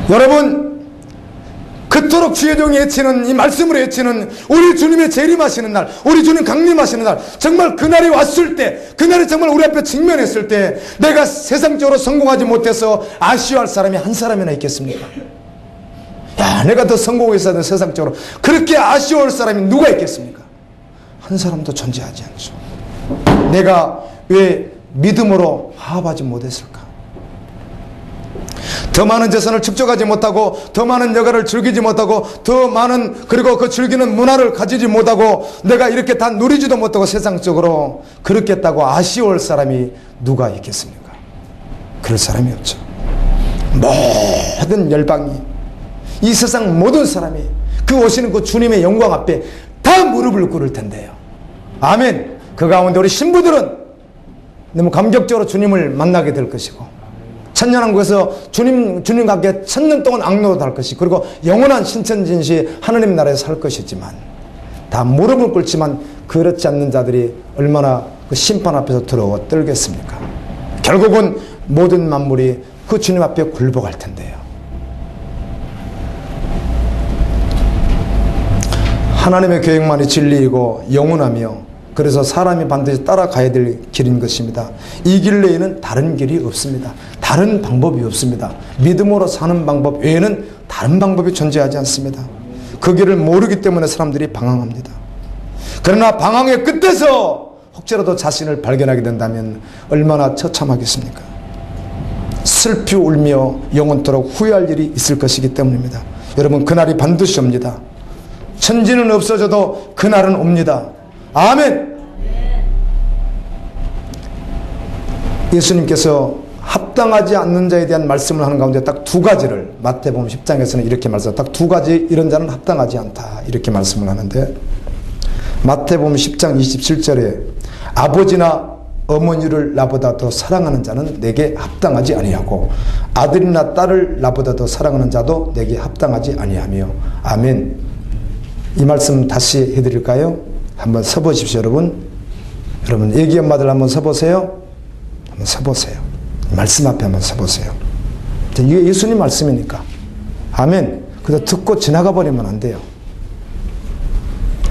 여러분, 그토록 주의 종이 외치는 이 말씀으로 외치는 우리 주님의 재림하시는 날, 우리 주님 강림하시는 날, 정말 그날이 왔을 때, 그날이 정말 우리 앞에 직면했을 때 내가 세상적으로 성공하지 못해서 아쉬워할 사람이 한 사람이나 있겠습니까? 야, 내가 더 성공했어야 되는, 세상적으로 그렇게 아쉬워할 사람이 누가 있겠습니까? 한 사람도 존재하지 않죠. 내가 왜 믿음으로 화합하지 못했을까? 더 많은 재산을 축적하지 못하고, 더 많은 여가를 즐기지 못하고, 더 많은, 그리고 그 즐기는 문화를 가지지 못하고, 내가 이렇게 다 누리지도 못하고 세상적으로 그렇게 했다고 아쉬워할 사람이 누가 있겠습니까? 그럴 사람이 없죠. 모든 열방이, 이 세상 모든 사람이 그 오시는 그 주님의 영광 앞에 다 무릎을 꿇을 텐데요. 아멘. 그 가운데 우리 신부들은 너무 감격적으로 주님을 만나게 될 것이고, 천년왕국에서 주님과 함께 1000년 동안 악로로 달 것이, 그리고 영원한 신천진시 하느님 나라에 살 것이지만, 다 무릎을 꿇지만 그렇지 않는 자들이 얼마나 그 심판 앞에서 두려워 떨겠습니까? 결국은 모든 만물이 그 주님 앞에 굴복할 텐데요. 하나님의 계획만이 진리이고 영원하며, 그래서 사람이 반드시 따라가야 될 길인 것입니다. 이 길 외에는 다른 길이 없습니다. 다른 방법이 없습니다. 믿음으로 사는 방법 외에는 다른 방법이 존재하지 않습니다. 그 길을 모르기 때문에 사람들이 방황합니다. 그러나 방황의 끝에서 혹시라도 자신을 발견하게 된다면 얼마나 처참하겠습니까? 슬피 울며 영원토록 후회할 일이 있을 것이기 때문입니다. 여러분, 그날이 반드시 옵니다. 천지는 없어져도 그날은 옵니다. 아멘. 예수님께서 합당하지 않는 자에 대한 말씀을 하는 가운데 딱 두 가지를, 마태복음 10장에서는 이렇게 말씀합니다. 딱 두 가지, 이런 자는 합당하지 않다, 이렇게 말씀을 하는데, 마태복음 10장 27절에 아버지나 어머니를 나보다 더 사랑하는 자는 내게 합당하지 아니하고, 아들이나 딸을 나보다 더 사랑하는 자도 내게 합당하지 아니하며. 아멘. 이 말씀 다시 해드릴까요? 한번 서보십시오, 여러분. 여러분, 애기 엄마들 한번 서보세요. 한번 서보세요. 말씀 앞에 한번 서보세요. 이게 예수님 말씀이니까. 아멘. 그래서 듣고 지나가 버리면 안 돼요.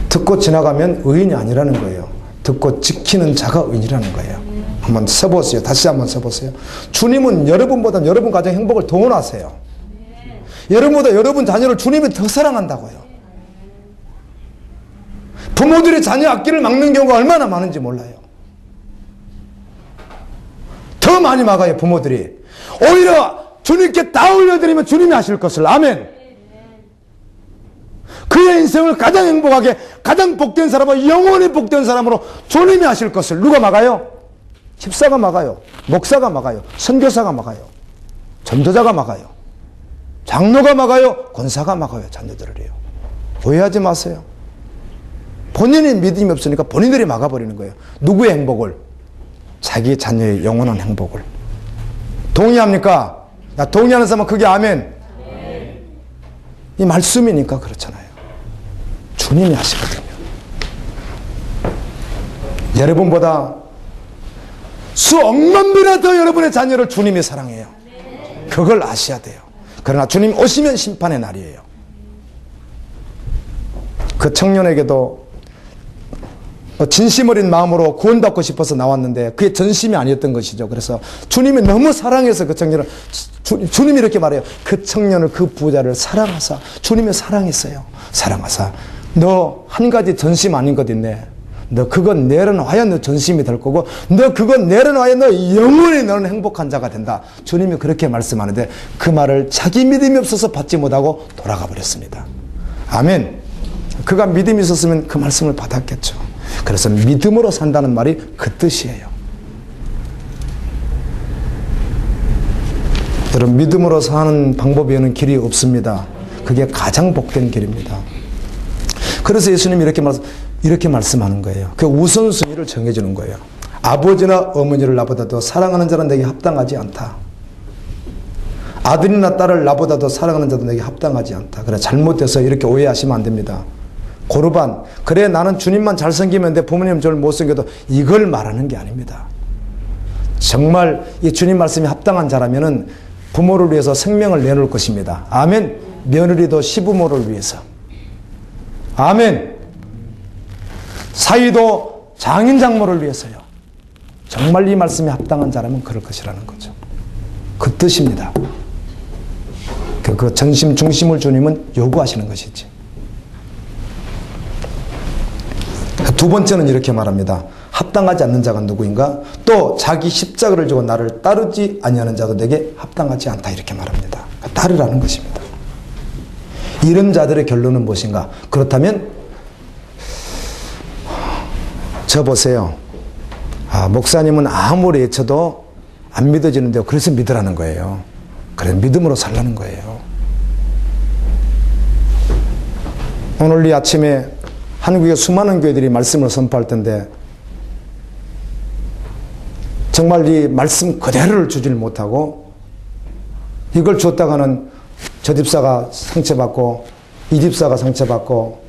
듣고 지나가면 의인이 아니라는 거예요. 듣고 지키는 자가 의인이라는 거예요. 한번 서보세요. 다시 한번 서보세요. 주님은 여러분보다 여러분 가정 행복을 더 원하세요. 여러분보다 여러분 자녀를 주님이 더 사랑한다고요. 부모들이 자녀 앞길을 막는 경우가 얼마나 많은지 몰라요. 더 많이 막아요, 부모들이. 오히려 주님께 다 올려드리면 주님이 하실 것을. 아멘. 그의 인생을 가장 행복하게, 가장 복된 사람으로, 영원히 복된 사람으로 주님이 하실 것을 누가 막아요? 집사가 막아요. 목사가 막아요. 선교사가 막아요. 전도자가 막아요. 장로가 막아요. 권사가 막아요. 자녀들을요. 오해하지 마세요. 본인이 믿음이 없으니까 본인들이 막아버리는 거예요. 누구의 행복을? 자기 자녀의 영원한 행복을. 동의합니까? 야, 동의하는 사람은 그게 아멘. 이 말씀이니까 그렇잖아요. 주님이 하시거든요. 여러분보다 수억만 배나 더 여러분의 자녀를 주님이 사랑해요. 그걸 아셔야 돼요. 그러나 주님 오시면 심판의 날이에요. 그 청년에게도 진심 어린 마음으로 구원받고 싶어서 나왔는데 그게 전심이 아니었던 것이죠. 그래서 주님이 너무 사랑해서 그 청년을, 주님이 이렇게 말해요. 그 청년을, 그 부자를 사랑하사, 주님이 사랑했어요. 사랑하사, 너 한 가지 전심 아닌 것 있네. 너 그건 내려놔야 너 전심이 될 거고, 너 그건 내려놔야 너 영원히 너는 행복한 자가 된다. 주님이 그렇게 말씀하는데 그 말을 자기 믿음이 없어서 받지 못하고 돌아가 버렸습니다. 아멘. 그가 믿음이 있었으면 그 말씀을 받았겠죠. 그래서 믿음으로 산다는 말이 그 뜻이에요. 여러분, 믿음으로 사는 방법 외에는 길이 없습니다. 그게 가장 복된 길입니다. 그래서 예수님이 이렇게 말씀하는 거예요. 그 우선순위를 정해주는 거예요. 아버지나 어머니를 나보다도 사랑하는 자는 내게 합당하지 않다. 아들이나 딸을 나보다도 사랑하는 자도 내게 합당하지 않다. 그래, 잘못돼서 이렇게 오해하시면 안 됩니다. 고르반, 그래 나는 주님만 잘 섬기면 돼, 부모님 저를 못 섬겨도, 이걸 말하는 게 아닙니다. 정말 이 주님 말씀이 합당한 자라면은 부모를 위해서 생명을 내놓을 것입니다. 아멘. 며느리도 시부모를 위해서. 아멘. 사위도 장인 장모를 위해서요. 정말 이 말씀이 합당한 자라면 그럴 것이라는 거죠. 그 뜻입니다. 그 전심 중심을 주님은 요구하시는 것이지. 두 번째는 이렇게 말합니다. 합당하지 않는 자가 누구인가? 또 자기 십자가를 지고 나를 따르지 아니하는 자도 내게 합당하지 않다, 이렇게 말합니다. 따르라는 것입니다. 이런 자들의 결론은 무엇인가? 그렇다면 저 보세요. 목사님은 아무리 외쳐도 안 믿어지는데요. 그래서 믿으라는 거예요. 그래서 믿음으로 살라는 거예요. 오늘 이 아침에 한국의 수많은 교회들이 말씀을 선포할 텐데 정말 이 말씀 그대로를 주질 못하고 이걸 줬다가는 저 집사가 상처받고 이 집사가 상처받고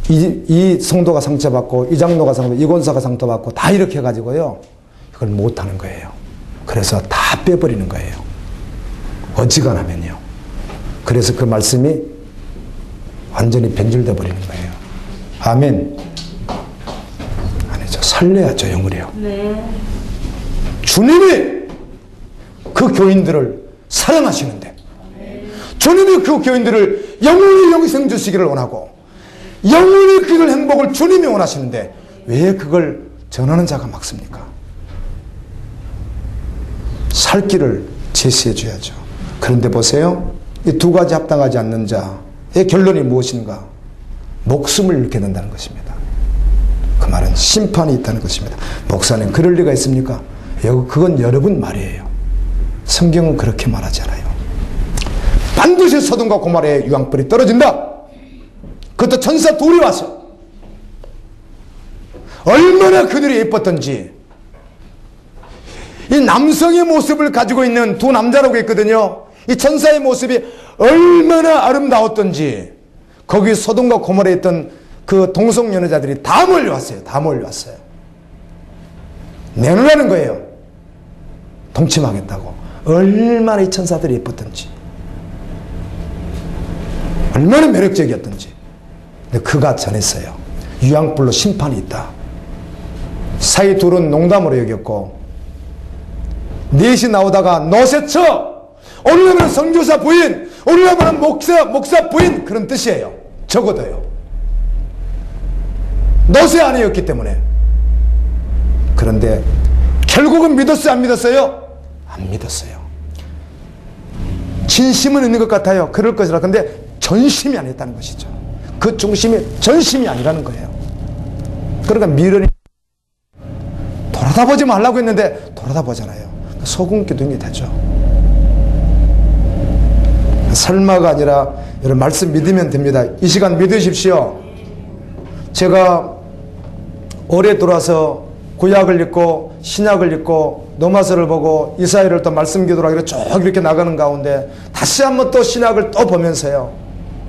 이 성도가 상처받고 이 장로가 상처받고 이 권사가 상처받고 다 이렇게 해가지고요. 이걸 못하는 거예요. 그래서 다 빼버리는 거예요. 어지간하면요. 그래서 그 말씀이 완전히 변질되어 버리는 거예요. 아멘. 아니죠. 살려야죠, 영으로요. 네. 주님이 그 교인들을 사랑하시는데, 주님이 그 교인들을 영원히 영생 주시기를 원하고 영원히 그들 행복을 주님이 원하시는데 왜 그걸 전하는 자가 막습니까? 살 길을 제시해 줘야죠. 그런데 보세요. 이 두 가지 합당하지 않는 자의 결론이 무엇인가? 목숨을 잃게 된다는 것입니다. 그 말은 심판이 있다는 것입니다. 목사님, 그럴 리가 있습니까? 그건 여러분 말이에요. 성경은 그렇게 말하지 않아요. 반드시 소돔과 고모라의 유황불이 떨어진다. 그것도 천사 둘이 와서 얼마나 그들이 예뻤던지. 이 남성의 모습을 가지고 있는 두 남자라고 했거든요. 이 천사의 모습이 얼마나 아름다웠던지 거기 소돔과 고모라에 있던 그 동성연애자들이 다 몰려왔어요. 다 몰려왔어요. 내놓으라는 거예요. 동침하겠다고. 얼마나 이 천사들이 예뻤던지, 얼마나 매력적이었던지. 근데 그가 전했어요. 유황불로 심판이 있다. 사이 둘은 농담으로 여겼고, 넷이 나오다가 노세처, 오늘 하면 선교사 부인, 오늘 하면 목사 부인, 그런 뜻이에요. 적어도요. 노세 아니었기 때문에. 그런데 결국은 믿었어요, 안 믿었어요? 안 믿었어요. 진심은 있는 것 같아요. 그럴 것이라. 근데 전심이 아니었다는 것이죠. 그 중심이 전심이 아니라는 거예요. 그러니까 미련이, 돌아다보지 말라고 했는데 돌아다보잖아요. 소금 기둥이 되죠. 설마가 아니라 여러분 말씀 믿으면 됩니다. 이 시간 믿으십시오. 제가 올해 들어와서 구약을 읽고 신약을 읽고 노마서를 보고 이사야를 또 말씀 기도로 쭉 이렇게 나가는 가운데 다시 한번 또 신약을 또 보면서요,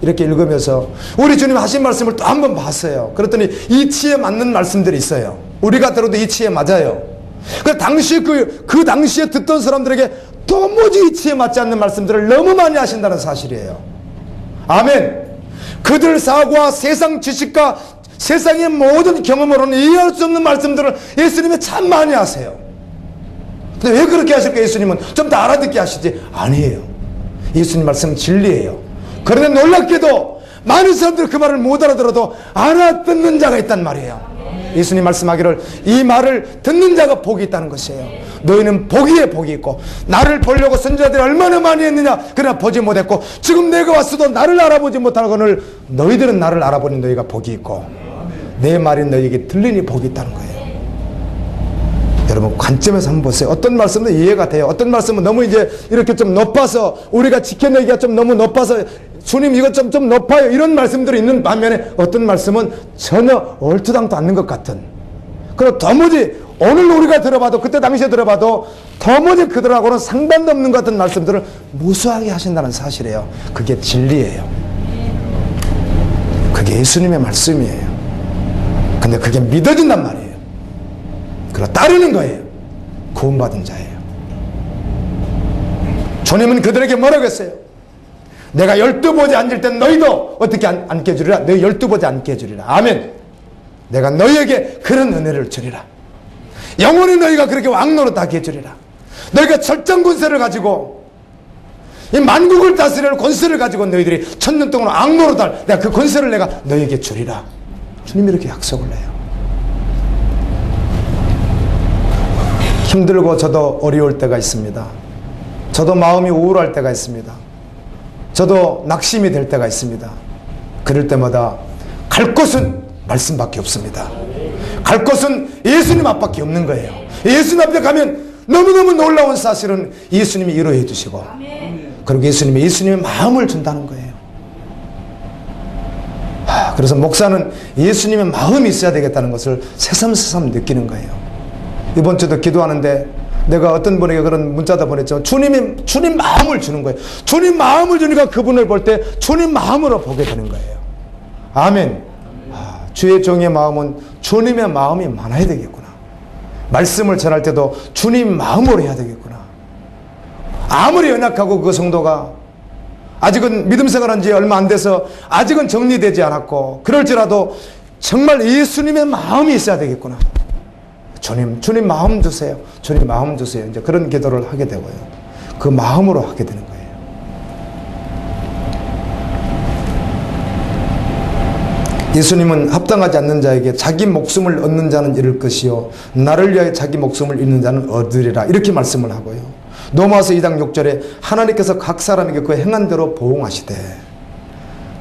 이렇게 읽으면서 우리 주님 하신 말씀을 또 한번 봤어요. 그랬더니 이치에 맞는 말씀들이 있어요. 우리가 들어도 이치에 맞아요. 그 당시 그 당시에 듣던 사람들에게 도무지 이치에 맞지 않는 말씀들을 너무 많이 하신다는 사실이에요. 아멘. 그들 사고와 세상 지식과 세상의 모든 경험으로는 이해할 수 없는 말씀들을 예수님이 참 많이 하세요. 근데 왜 그렇게 하실까요? 예수님은 좀 더 알아듣게 하시지. 아니에요. 예수님 말씀은 진리예요. 그런데 놀랍게도 많은 사람들이 그 말을 못 알아들어도 알아듣는 자가 있단 말이에요. 예수님 말씀하기를 이 말을 듣는 자가 복이 있다는 것이에요. 너희는 복이에 복이 있고, 나를 보려고 선지자들이 얼마나 많이 했느냐, 그러나 보지 못했고, 지금 내가 왔어도 나를 알아보지 못하거늘 너희들은 나를 알아보니 너희가 복이 있고, 내 말이 너에게 들리니 복이 있다는 거예요. 여러분 관점에서 한번 보세요. 어떤 말씀은 이해가 돼요. 어떤 말씀은 너무 이제 이렇게 좀 높아서 우리가 지켜내기가 좀 너무 높아서 주님 이거 좀 높아요 이런 말씀들이 있는 반면에 어떤 말씀은 전혀 얼토당도 않는 것 같은, 그리고 도무지 오늘 우리가 들어봐도 그때 당시에 들어봐도 도무지 그들하고는 상관도 없는 것 같은 말씀들을 무수하게 하신다는 사실이에요. 그게 진리예요. 그게 예수님의 말씀이에요. 근데 그게 믿어진단 말이에요. 그리고 따르는 거예요. 구원받은 자예요. 주님은 그들에게 뭐라고 했어요? 내가 12보좌에 앉을 땐 너희도 어떻게 앉게 해주리라? 너희 12보좌에 앉게 해주리라. 아멘. 내가 너희에게 그런 은혜를 주리라. 영원히 너희가 그렇게 왕노릇하게 해주리라. 너희가 철장 권세를 가지고 이 만국을 다스릴 권세를 가지고 너희들이 1000년 동안 왕노릇할 내가 그 권세를 내가 너희에게 주리라. 주님이 이렇게 약속을 해요. 힘들고 저도 어려울 때가 있습니다. 저도 마음이 우울할 때가 있습니다. 저도 낙심이 될 때가 있습니다. 그럴 때마다 갈 곳은 말씀밖에 없습니다. 갈 곳은 예수님 앞밖에 없는 거예요. 예수님 앞에 가면 너무너무 놀라운 사실은 예수님이 위로해 주시고, 그리고 예수님의 마음을 준다는 거예요. 그래서 목사는 예수님의 마음이 있어야 되겠다는 것을 새삼새삼 느끼는 거예요. 이번 주도 기도하는데 내가 어떤 분에게 그런 문자도 보냈죠. 주님 마음을 주는 거예요. 주님 마음을 주니까 그분을 볼 때 주님 마음으로 보게 되는 거예요. 아멘. 주의 종의 마음은 주님의 마음이 많아야 되겠구나. 말씀을 전할 때도 주님 마음으로 해야 되겠구나. 아무리 연약하고 그 성도가 아직은 믿음 생활한 지 얼마 안 돼서 아직은 정리되지 않았고 그럴지라도 정말 예수님의 마음이 있어야 되겠구나. 주님 마음 주세요. 주님 마음 주세요. 이제 그런 기도를 하게 되고요. 그 마음으로 하게 되는 거예요. 예수님은 합당하지 않는 자에게 자기 목숨을 얻는 자는 잃을 것이요 나를 위하여 자기 목숨을 잃는 자는 얻으리라 이렇게 말씀을 하고요. 로마서 2장 6절에 하나님께서 각 사람에게 그 행한 대로 보응하시되,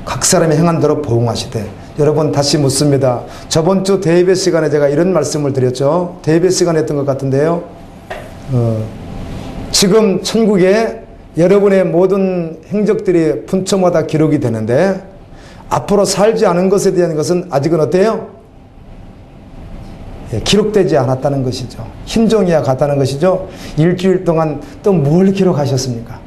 각 사람이 행한 대로 보응하시되. 여러분 다시 묻습니다. 저번 주 대예배 시간에 제가 이런 말씀을 드렸죠. 대예배 시간에 했던 것 같은데요. 지금 천국에 여러분의 모든 행적들이 분초마다 기록이 되는데 앞으로 살지 않은 것에 대한 것은 아직은 어때요? 기록되지 않았다는 것이죠. 흰종이와 같다는 것이죠. 일주일 동안 또 뭘 기록하셨습니까?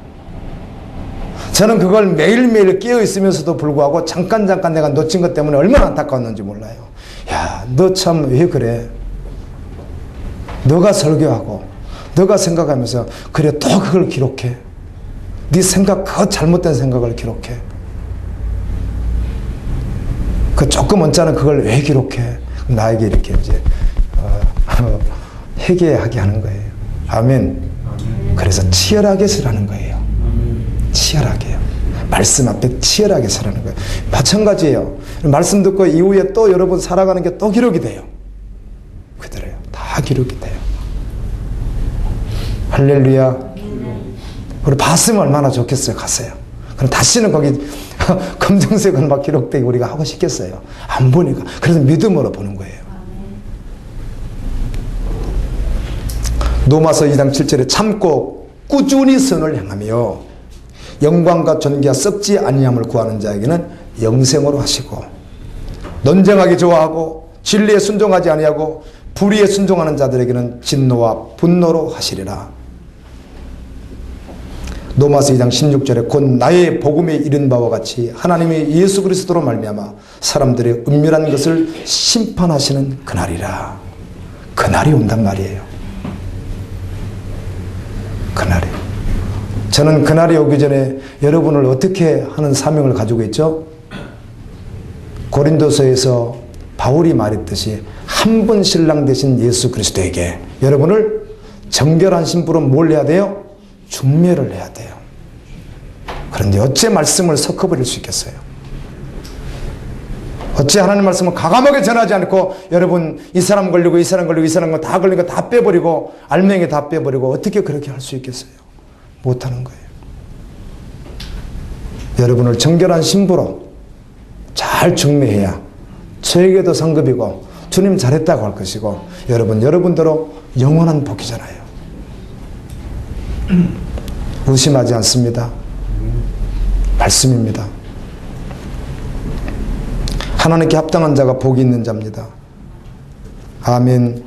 저는 그걸 매일매일 깨어 있으면서도 불구하고 잠깐 내가 놓친 것 때문에 얼마나 안타까웠는지 몰라요. 야, 너 참 왜 그래? 너가 설교하고 너가 생각하면서 그래 또 그걸 기록해. 네 생각, 그 잘못된 생각을 기록해. 그 조금 언짢은 그걸 왜 기록해? 나에게 이렇게 이제 회개하게 하는 거예요. 아멘. 그래서 치열하게 서라는 거예요. 치열하게요. 말씀 앞에 치열하게 서라는 거예요. 마찬가지예요. 말씀 듣고 이후에 또 여러분 살아가는 게 또 기록이 돼요. 그대로요. 다 기록이 돼요. 할렐루야. 우리 봤으면 얼마나 좋겠어요. 갔어요. 그럼 다시는 거기 검정색은 막 기록되게 우리가 하고 싶겠어요. 안 보니까. 그래서 믿음으로 보는 거예요. 로마서 2장 7절에 참고 꾸준히 선을 행하며 영광과 존귀와 썩지 아니함을 구하는 자에게는 영생으로 하시고, 논쟁하기 좋아하고 진리에 순종하지 아니하고 불의에 순종하는 자들에게는 진노와 분노로 하시리라. 로마서 2장 16절에 곧 나의 복음에 이른 바와 같이 하나님의 예수 그리스도로 말미암아 사람들의 은밀한 것을 심판하시는 그날이라. 그날이 온단 말이에요. 그날이. 저는 그날이 오기 전에 여러분을 어떻게 하는 사명을 가지고 있죠? 고린도서에서 바울이 말했듯이 한 분 신랑 되신 예수 그리스도에게 여러분을 정결한 신부로 뭘 해야 돼요? 중매를 해야 돼요. 그런데 어째 말씀을 섞어버릴 수 있겠어요? 어째 하나님 말씀을 과감하게 전하지 않고 여러분 이 사람 걸리고 이 사람 걸리고 이 사람 다 걸리고 다 빼버리고 알맹이 다 빼버리고 어떻게 그렇게 할 수 있겠어요? 못하는 거예요. 여러분을 정결한 신부로 잘 중매해야 저에게도 상급이고 주님 잘했다고 할 것이고 여러분대로 영원한 복이잖아요. 의심하지 않습니다. 말씀입니다. 하나님께 합당한 자가 복이 있는 자입니다. 아멘.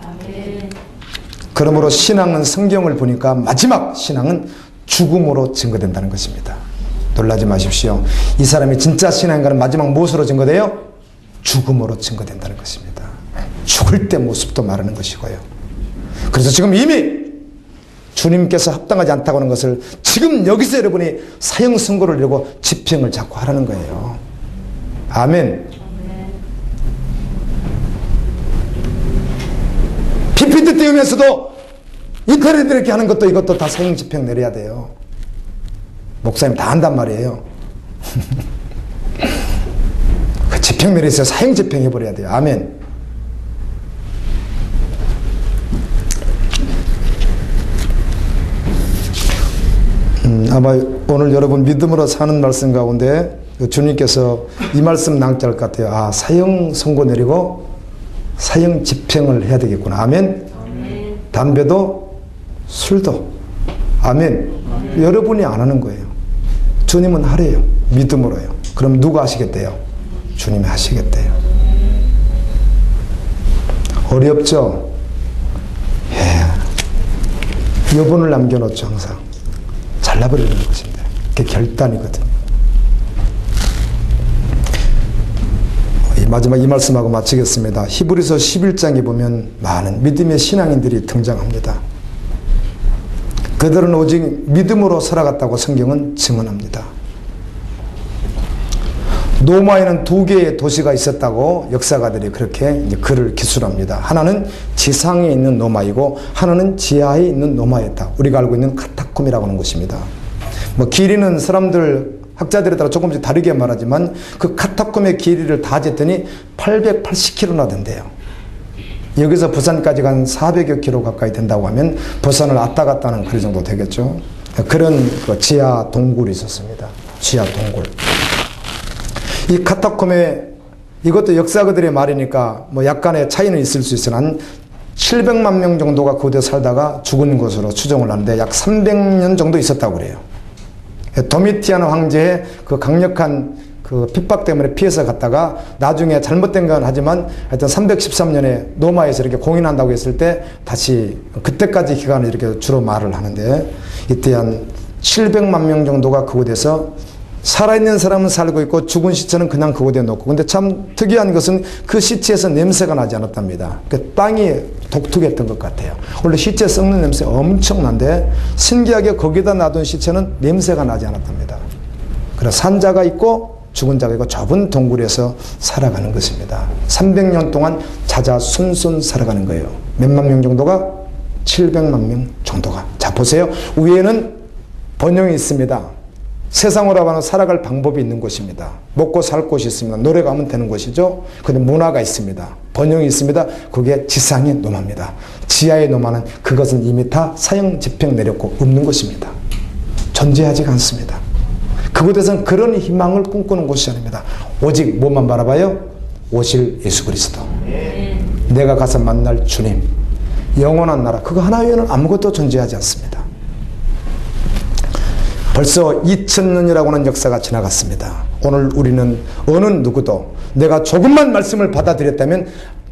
그러므로 신앙은 성경을 보니까 마지막 신앙은 죽음으로 증거된다는 것입니다. 놀라지 마십시오. 이 사람이 진짜 신앙인가는 마지막 무엇으로 증거돼요? 죽음으로 증거된다는 것입니다. 죽을 때 모습도 말하는 것이고요. 그래서 지금 이미 주님께서 합당하지 않다고 하는 것을 지금 여기서 여러분이 사형 선고를 이루고 집행을 자꾸 하라는 거예요. 아멘. PPT 띄우면서도 인터넷 이렇게 하는 것도 이것도 다 사형 집행 내려야 돼요. 목사님 다 한단 말이에요. 그 집행 내려서 사형 집행해버려야 돼요. 아멘. 아마 오늘 여러분 믿음으로 사는 말씀 가운데 주님께서 이 말씀 낭짤 것 같아요. 아, 사형 선고 내리고 사형 집행을 해야 되겠구나. 아멘. 아멘. 담배도 술도. 아멘. 아멘. 여러분이 안 하는 거예요. 주님은 하래요. 믿음으로요. 그럼 누가 하시겠대요? 주님이 하시겠대요. 어렵죠? 예. 여분을 남겨놓죠. 항상 잘라버리는 것입니다. 그게 결단이거든요. 마지막 이 말씀하고 마치겠습니다. 히브리서 11장에 보면 많은 믿음의 신앙인들이 등장합니다. 그들은 오직 믿음으로 살아갔다고 성경은 증언합니다. 로마에는 두 개의 도시가 있었다고 역사가들이 그렇게 이제 글을 기술합니다. 하나는 지상에 있는 로마이고 하나는 지하에 있는 로마였다. 우리가 알고 있는 카타콤이라고 하는 곳입니다. 뭐 길이는 사람들 학자들에 따라 조금씩 다르게 말하지만 그 카타콤의 길이를 다 쟀더니 880km나 된대요. 여기서 부산까지 간 400여 킬로 가까이 된다고 하면 부산을 왔다 갔다 하는 그 정도 되겠죠. 그런 그 지하 동굴이 있었습니다. 지하 동굴. 이 카타콤에 이것도 역사가들의 말이니까 뭐 약간의 차이는 있을 수 있으나 한 700만 명 정도가 그곳에 살다가 죽은 것으로 추정을 하는데 약 300년 정도 있었다고 그래요. 도미티안 황제의 그 강력한 그 핍박 때문에 피해서 갔다가 나중에 잘못된 건 하지만 하여튼 313년에 로마에서 이렇게 공인한다고 했을 때 다시 그때까지 기간을 이렇게 주로 말을 하는데 이때 한 700만 명 정도가 그곳에서 살아있는 사람은 살고 있고 죽은 시체는 그냥 그곳에 놓고 근데 참 특이한 것은 그 시체에서 냄새가 나지 않았답니다. 그 땅이 독특했던 것 같아요. 원래 시체 썩는 냄새 엄청난데 신기하게 거기다 놔둔 시체는 냄새가 나지 않았답니다. 그래서 산자가 있고 죽은 자가 있고 좁은 동굴에서 살아가는 것입니다. 300년 동안 자자손손 살아가는 거예요. 몇만 명 정도가? 700만 명 정도가. 자 보세요. 위에는 번영이 있습니다. 세상으로 하면 살아갈 방법이 있는 곳입니다. 먹고 살 곳이 있습니다. 노래 가면 되는 곳이죠. 근데 문화가 있습니다. 번영이 있습니다. 그게 지상의 노마입니다. 지하의 노마는 그것은 이미 다 사형 집행 내렸고 없는 것입니다. 존재하지 않습니다. 그곳에서는 그런 희망을 꿈꾸는 곳이 아닙니다. 오직 뭐만 바라봐요? 오실 예수 그리스도. 내가 가서 만날 주님. 영원한 나라. 그거 하나 외에는 아무것도 존재하지 않습니다. 벌써 2000년이라고 하는 역사가 지나갔습니다. 오늘 우리는 어느 누구도 내가 조금만 말씀을 받아들였다면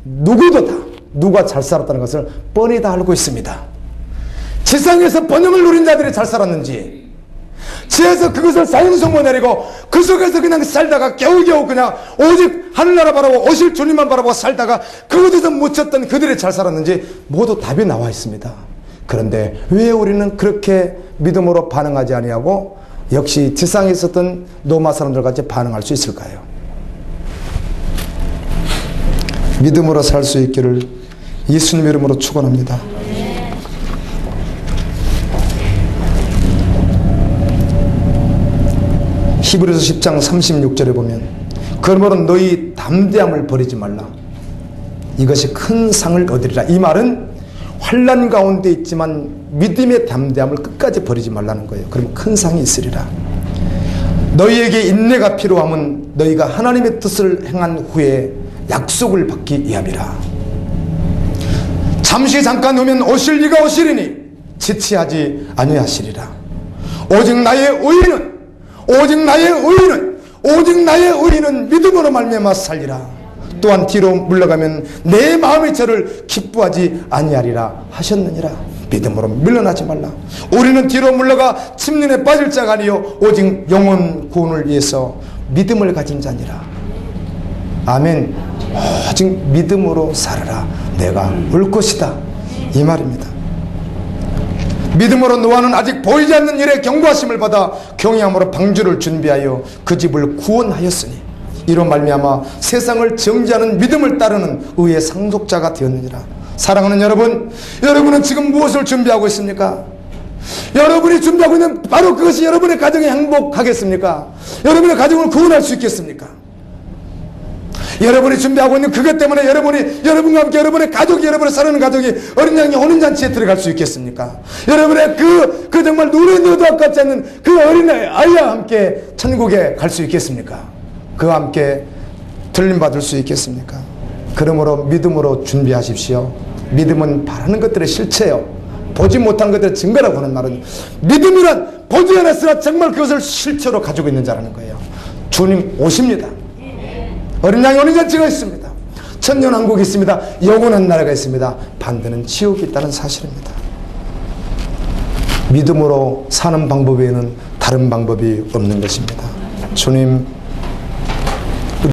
누구도 다 누가 잘 살았다는 것을 뻔히 다 알고 있습니다. 지상에서 번영을 누린 자들이 잘 살았는지 지에서 그것을 사형선고 내리고 그 속에서 그냥 살다가 겨우겨우 그냥 오직 하늘나라 바라보고 오실 주님만 바라보고 살다가 그곳에서 묻혔던 그들이 잘 살았는지 모두 답이 나와 있습니다. 그런데 왜 우리는 그렇게 믿음으로 반응하지 아니하고 역시 지상에 있었던 로마 사람들 같이 반응할 수 있을까요? 믿음으로 살 수 있기를 예수님 이름으로 축원합니다. 히브리서 10장 36절에 보면 그러므로 너희 담대함을 버리지 말라. 이것이 큰 상을 얻으리라. 이 말은 환난 가운데 있지만 믿음의 담대함을 끝까지 버리지 말라는 거예요. 그럼 큰 상이 있으리라. 너희에게 인내가 필요하면 너희가 하나님의 뜻을 행한 후에 약속을 받기 위함이라. 잠시 잠깐 후면 오실 이가 오시리니 지체하지 아니하시리라. 오직 나의 의인은 믿음으로 말미암아 살리라. 또한 뒤로 물러가면 내 마음의 저를 기뻐하지 아니하리라 하셨느니라. 믿음으로 물러나지 말라. 우리는 뒤로 물러가 침륜에 빠질 자가 아니요 오직 영혼 구원을 위해서 믿음을 가진 자니라. 아멘. 오직 믿음으로 살아라. 내가 올 것이다, 이 말입니다. 믿음으로 노아는 아직 보이지 않는 일에 경고하심을 받아 경외함으로 방주를 준비하여 그 집을 구원하였으니 이로 말미암아 세상을 정죄하는 믿음을 따르는 의의 상속자가 되었느니라. 사랑하는 여러분, 여러분은 지금 무엇을 준비하고 있습니까? 여러분이 준비하고 있는 바로 그것이 여러분의 가정에 행복하겠습니까? 여러분의 가정을 구원할 수 있겠습니까? 여러분이 준비하고 있는 그것 때문에 여러분과 함께 여러분의 가족이, 여러분의 사랑하는 가족이 어린 양의 혼인잔치에 들어갈 수 있겠습니까? 여러분의 그 정말 눈에 넣어도 아깝지 않는 그 어린 아이와 함께 천국에 갈 수 있겠습니까? 그와 함께 들림받을 수 있겠습니까? 그러므로 믿음으로 준비하십시오. 믿음은 바라는 것들의 실체요, 보지 못한 것들의 증거라고 하는 말은, 믿음이란 보지 않았으나 정말 그것을 실체로 가지고 있는 자라는 거예요. 주님 오십니다. 어린 양의 혼인잔치가 있습니다. 천년왕국이 있습니다. 영원한 나라가 있습니다. 반대는 지옥이 있다는 사실입니다. 믿음으로 사는 방법 외에는 다른 방법이 없는 것입니다. 주님